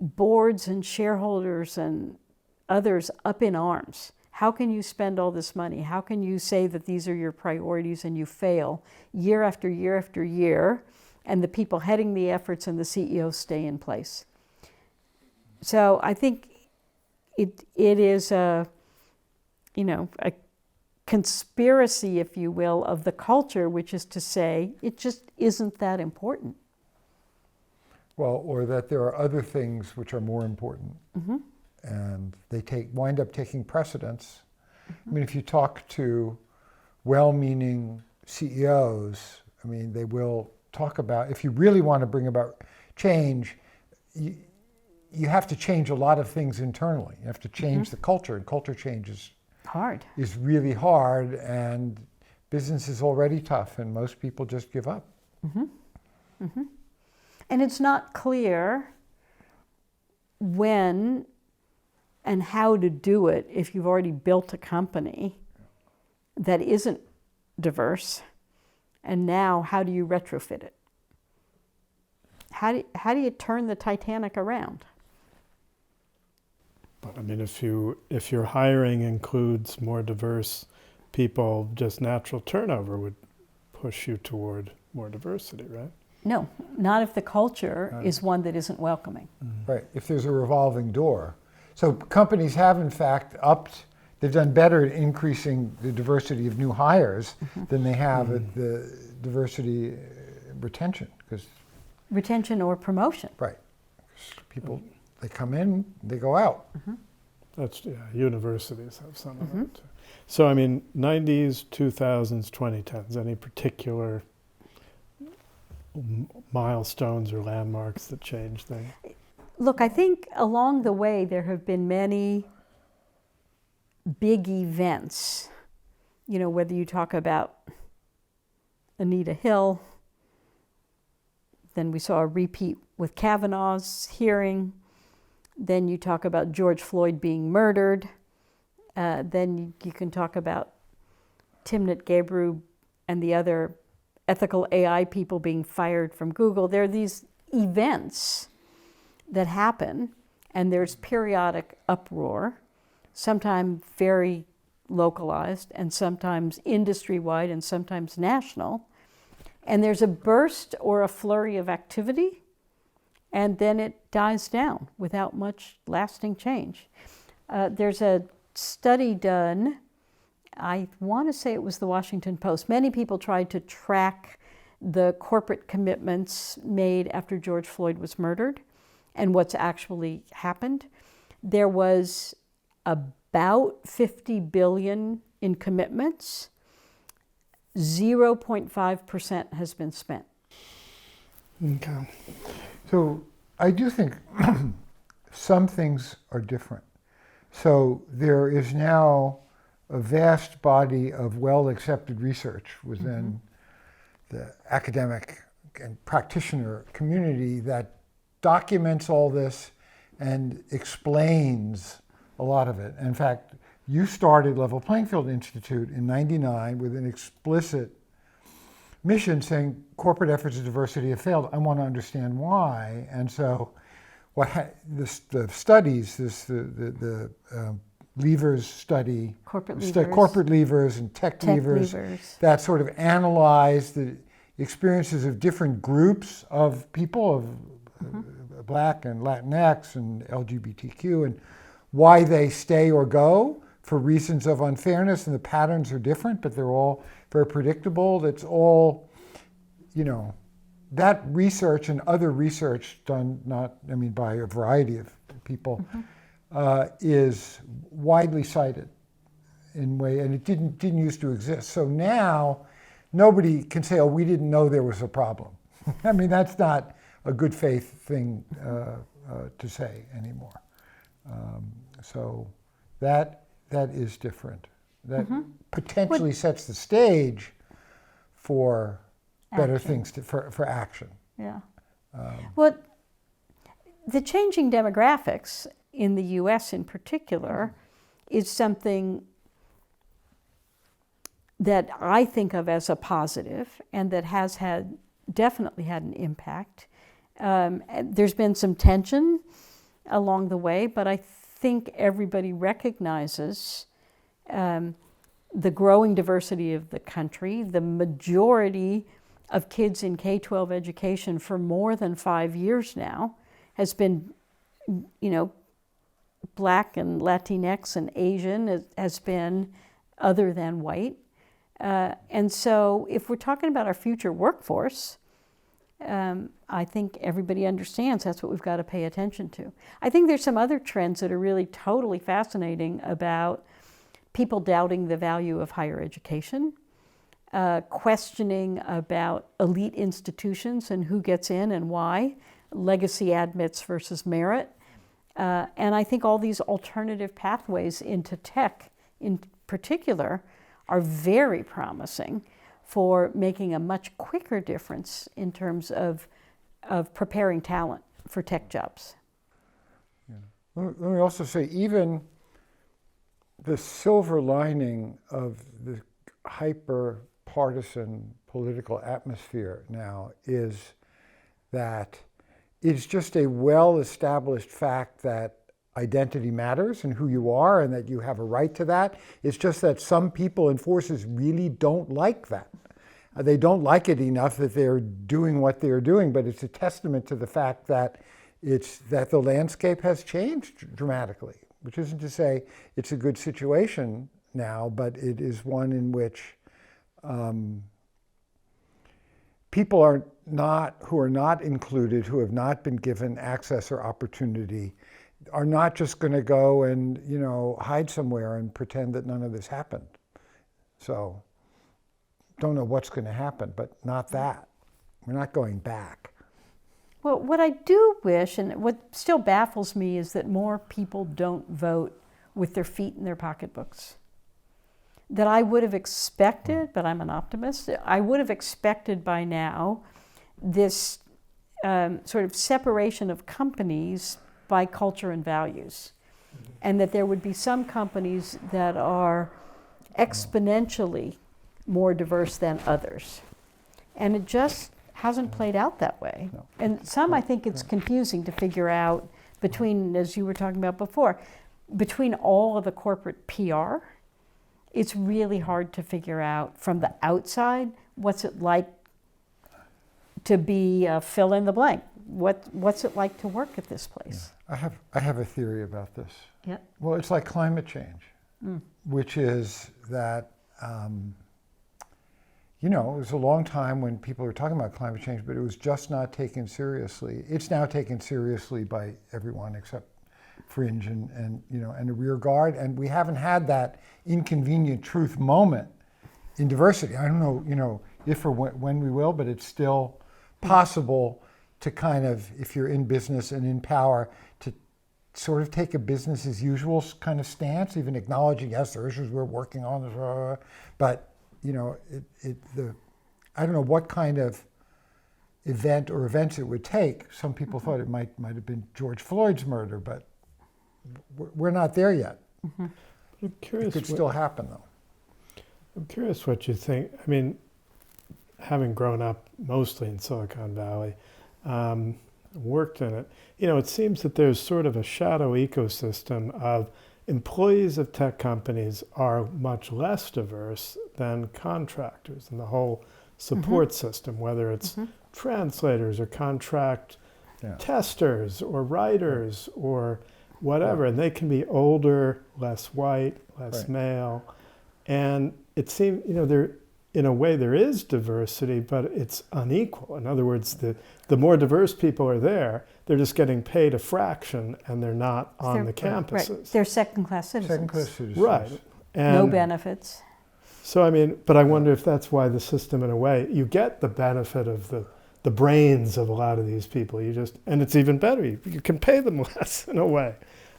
boards and shareholders and others up in arms. How can you spend all this money? How can you say that these are your priorities and you fail year after year after year, and the people heading the efforts and the CEOs stay in place? So I think it is a conspiracy, if you will, of the culture, which is to say it just isn't that important. Well, or that there are other things which are more important, and they wind up taking precedence. I mean, if you talk to well-meaning CEOs, I mean, they will talk about, if you really want to bring about change, you have to change a lot of things internally. You have to change the culture, and culture change is really hard, and business is already tough, and most people just give up. And it's not clear when and how to do it if you've already built a company that isn't diverse, and now how do you retrofit it? How do you turn the Titanic around? But I mean, if your hiring includes more diverse people, just natural turnover would push you toward more diversity, right? No, not if the culture is one that isn't welcoming. Right, if there's a revolving door. So companies have, in fact, they've done better at increasing the diversity of new hires than they have at the diversity retention. Retention or promotion. Right. People, they come in, they go out. That's, universities have some of that too. So, I mean, 90s, 2000s, 2010s, any particular milestones or landmarks that change things? Look, I think along the way there have been many big events whether you talk about Anita Hill, then we saw a repeat with Kavanaugh's hearing, then you talk about George Floyd being murdered, then you can talk about Timnit Gebru and the other ethical AI people being fired from Google. There are these events that happen, and there's periodic uproar, sometimes very localized, and sometimes industry-wide, and sometimes national. And there's a burst or a flurry of activity, and then it dies down without much lasting change. There's a study done, I want to say it was the Washington Post. Many people tried to track the corporate commitments made after George Floyd was murdered and what's actually happened. There was about $50 billion in commitments. 0.5% has been spent. Okay. So I do think some things are different. So there is now a vast body of well-accepted research within the academic and practitioner community that documents all this and explains a lot of it. In fact, you started Level Playing Field Institute in '99 with an explicit mission saying corporate efforts of diversity have failed. I want to understand why. And so the studies, the levers study, corporate levers and tech levers, that sort of analyze the experiences of different groups of people, of Black and Latinx and LGBTQ, and why they stay or go for reasons of unfairness, and the patterns are different, but they're all very predictable. That's all, that research and other research done by a variety of people is widely cited in way, and it didn't used to exist. So now nobody can say, oh, we didn't know there was a problem. That's not a good faith thing to say anymore. So that is different. That potentially sets the stage for better things for action. Yeah. Well, the changing demographics in the U.S. in particular is something that I think of as a positive, and that has definitely had an impact. There's been some tension along the way, but I think everybody recognizes the growing diversity of the country. The majority of kids in K-12 education for more than 5 years now has been, Black and Latinx and Asian, has been other than white. And so if we're talking about our future workforce, I think everybody understands that's what we've got to pay attention to. I think there's some other trends that are really totally fascinating about people doubting the value of higher education, questioning about elite institutions and who gets in and why, legacy admits versus merit. And I think all these alternative pathways into tech in particular are very promising for making a much quicker difference in terms of preparing talent for tech jobs. Yeah. Let me also say, even the silver lining of the hyper-partisan political atmosphere now is that it's just a well-established fact that identity matters and who you are, and that you have a right to that. It's just that some people and forces really don't like that. They don't like it enough that they're doing what they're doing, but it's a testament to the fact that the landscape has changed dramatically, which isn't to say it's a good situation now, but it is one in which people who are not included, who have not been given access or opportunity, are not just going to go and hide somewhere and pretend that none of this happened. So don't know what's going to happen, but not that. We're not going back. Well, what I do wish, and what still baffles me, is that more people don't vote with their feet in their pocketbooks. that I would have expected, but I'm an optimist, I would have expected by now this sort of separation of companies by culture and values. And that there would be some companies that are exponentially more diverse than others. And it just hasn't played out that way. No. And some, I think it's confusing to figure out between, as you were talking about before, between all of the corporate PR, it's really hard to figure out from the outside what's it like to be fill in the blank. What's it like to work at this place? Yeah. I have a theory about this. Yeah. Well, it's like climate change, which is that, you know, it was a long time when people were talking about climate change, but it was just not taken seriously. It's now taken seriously by everyone except fringe and you know, and the rear guard, and we haven't had that inconvenient truth moment in diversity. I don't know, you know, if or when we will, but it's still possible to kind of, if you're in business and in power, to sort of take a business as usual kind of stance, even acknowledging, yes, there are issues we're working on, but you know, I don't know what kind of event or events it would take. Some people thought it might have been George Floyd's murder, but we're not there yet. I'm curious. It could still happen, though. I'm curious what you think. I mean, having grown up mostly in Silicon Valley, worked in it, you know, it seems that there's sort of a shadow ecosystem of employees of tech companies are much less diverse than contractors in the whole support system, whether it's translators or contract testers or writers or whatever. And they can be older, less white, less male. And it seems, you know, there, in a way there is diversity, but it's unequal. In other words, the more diverse people are there, they're just getting paid a fraction and they're not on the campuses. Right. They're second-class citizens. Second-class citizens. Right. And no benefits. so, I mean, but I wonder if that's why the system, in a way, you get the benefit of the brains of a lot of these people. You just, and it's even better, you can pay them less in a way.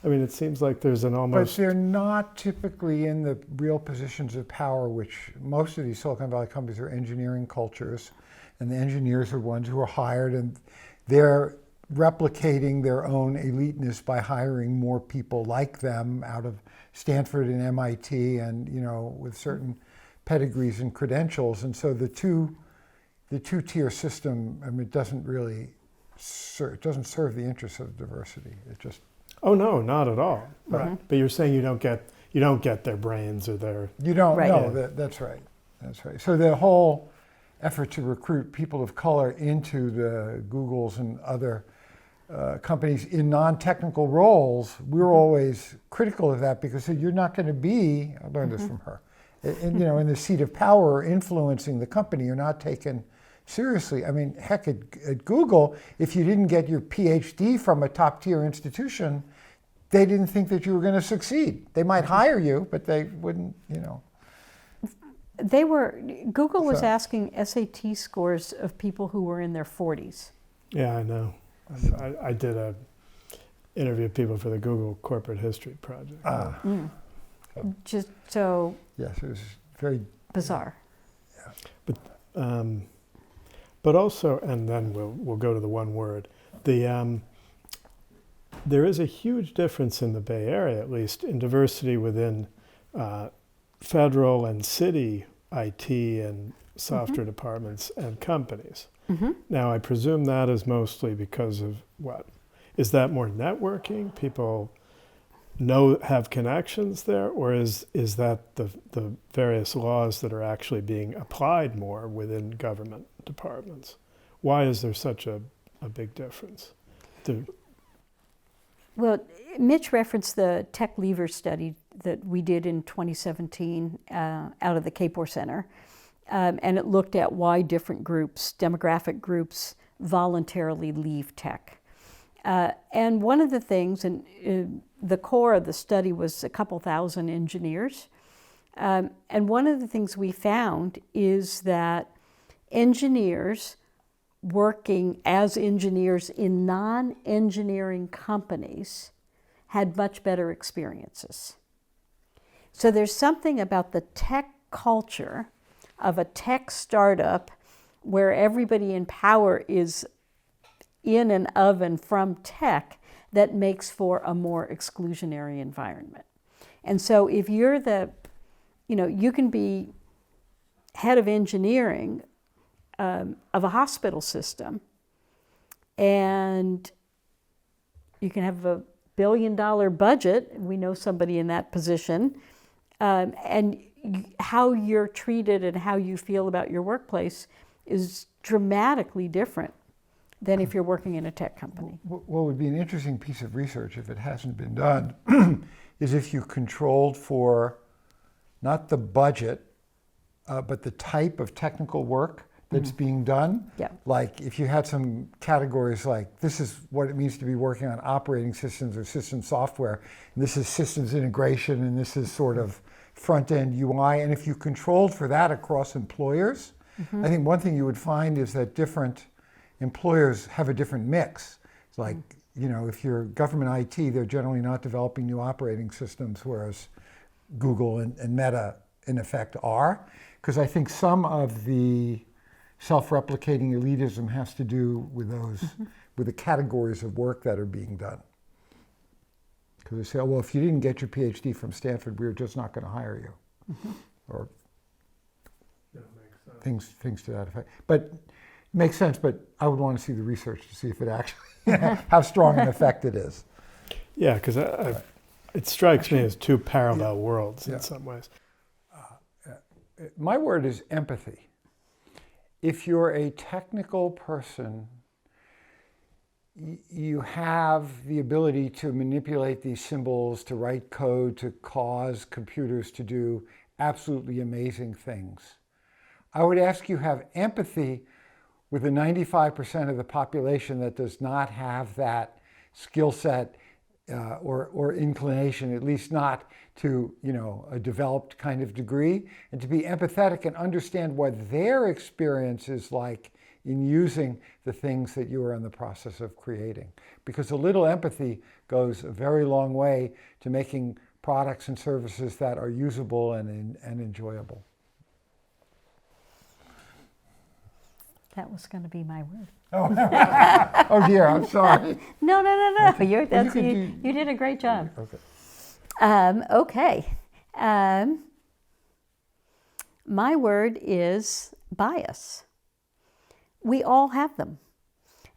I mean, it seems like there's an almost... But they're not typically in the real positions of power, which most of these Silicon Valley companies are engineering cultures, and the engineers are ones who are hired, and they're replicating their own eliteness by hiring more people like them out of Stanford and MIT, and you know, with certain pedigrees and credentials. And so the two-tier system, I mean, it doesn't really it doesn't serve the interests of diversity. It just... Oh no, not at all. But you're saying you don't get their brains or their... You don't Right. know, that's right. That's right. So the whole effort to recruit people of color into the Googles and other companies in non-technical roles, we're always critical of that because you're not going to be, I learned this from her, in the seat of power or influencing the company. You're not taken seriously. I mean, heck, at Google, if you didn't get your PhD from a top-tier institution, they didn't think that you were going to succeed. They might hire you, but they wouldn't, you know. Google was asking SAT scores of people who were in their 40s. Yeah, I know. I did a interview people for the Google Corporate History Project. Just so Yes, it was very bizarre. But also, and then we'll go to the one word. There is a huge difference in the Bay Area, at least, in diversity within federal and city IT and software departments and companies. Now, I presume that is mostly because of what? Is that more networking? People have connections there, or is that the various laws that are actually being applied more within government departments? Why is there such a big difference? Well, Mitch referenced the Tech Leaver study that we did in 2017 out of the Kapor Center. And it looked at why different groups, demographic groups, voluntarily leave tech. And one of the things, and the core of the study was a couple thousand engineers. And one of the things we found is that engineers working as engineers in non-engineering companies had much better experiences. So there's something about the tech culture of a tech startup where everybody in power is in and of and from tech that makes for a more exclusionary environment. And so if you're you can be head of engineering of a hospital system, and you can have a $1 billion budget. We know somebody in that position, and how you're treated and how you feel about your workplace is dramatically different than if you're working in a tech company. What would be an interesting piece of research, if it hasn't been done, is if you controlled for not the budget, but the type of technical work that's being done. Yeah. Like if you had some categories like, this is what it means to be working on operating systems or system software, and this is systems integration, and this is sort of front-end UI, and if you controlled for that across employers, I think one thing you would find is that different employers have a different mix. It's like, if you're government IT, they're generally not developing new operating systems, whereas Google and Meta, in effect, are. Because I think some of the self-replicating elitism has to do with those, with the categories of work that are being done. Because they say, well, if you didn't get your PhD from Stanford, we're just not going to hire you. Or things to that effect. But it makes sense, but I would want to see the research to see if it actually, how strong an effect it is. Yeah, because it strikes me as two parallel worlds in some ways. My word is empathy. If you're a technical person, you have the ability to manipulate these symbols, to write code, to cause computers to do absolutely amazing things. I would ask you have empathy with the 95% of the population that does not have that skill set or inclination, at least not to a developed kind of degree, and to be empathetic and understand what their experience is like in using the things that you are in the process of creating. Because a little empathy goes a very long way to making products and services that are usable and enjoyable. That was going to be my word. Oh, oh dear, I'm sorry. No. You did a great job. Okay. Okay. My word is bias. We all have them.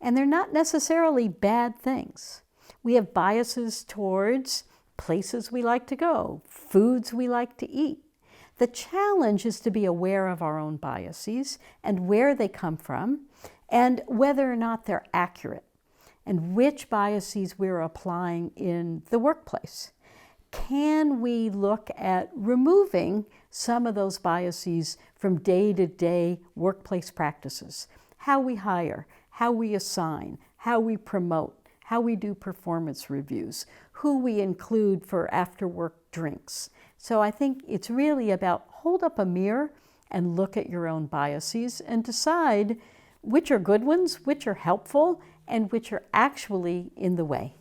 And they're not necessarily bad things. We have biases towards places we like to go, foods we like to eat. The challenge is to be aware of our own biases and where they come from and whether or not they're accurate and which biases we're applying in the workplace. Can we look at removing some of those biases from day-to-day workplace practices? How we hire, how we assign, how we promote, how we do performance reviews, who we include for after-work drinks. So I think it's really about hold up a mirror and look at your own biases and decide which are good ones, which are helpful, and which are actually in the way.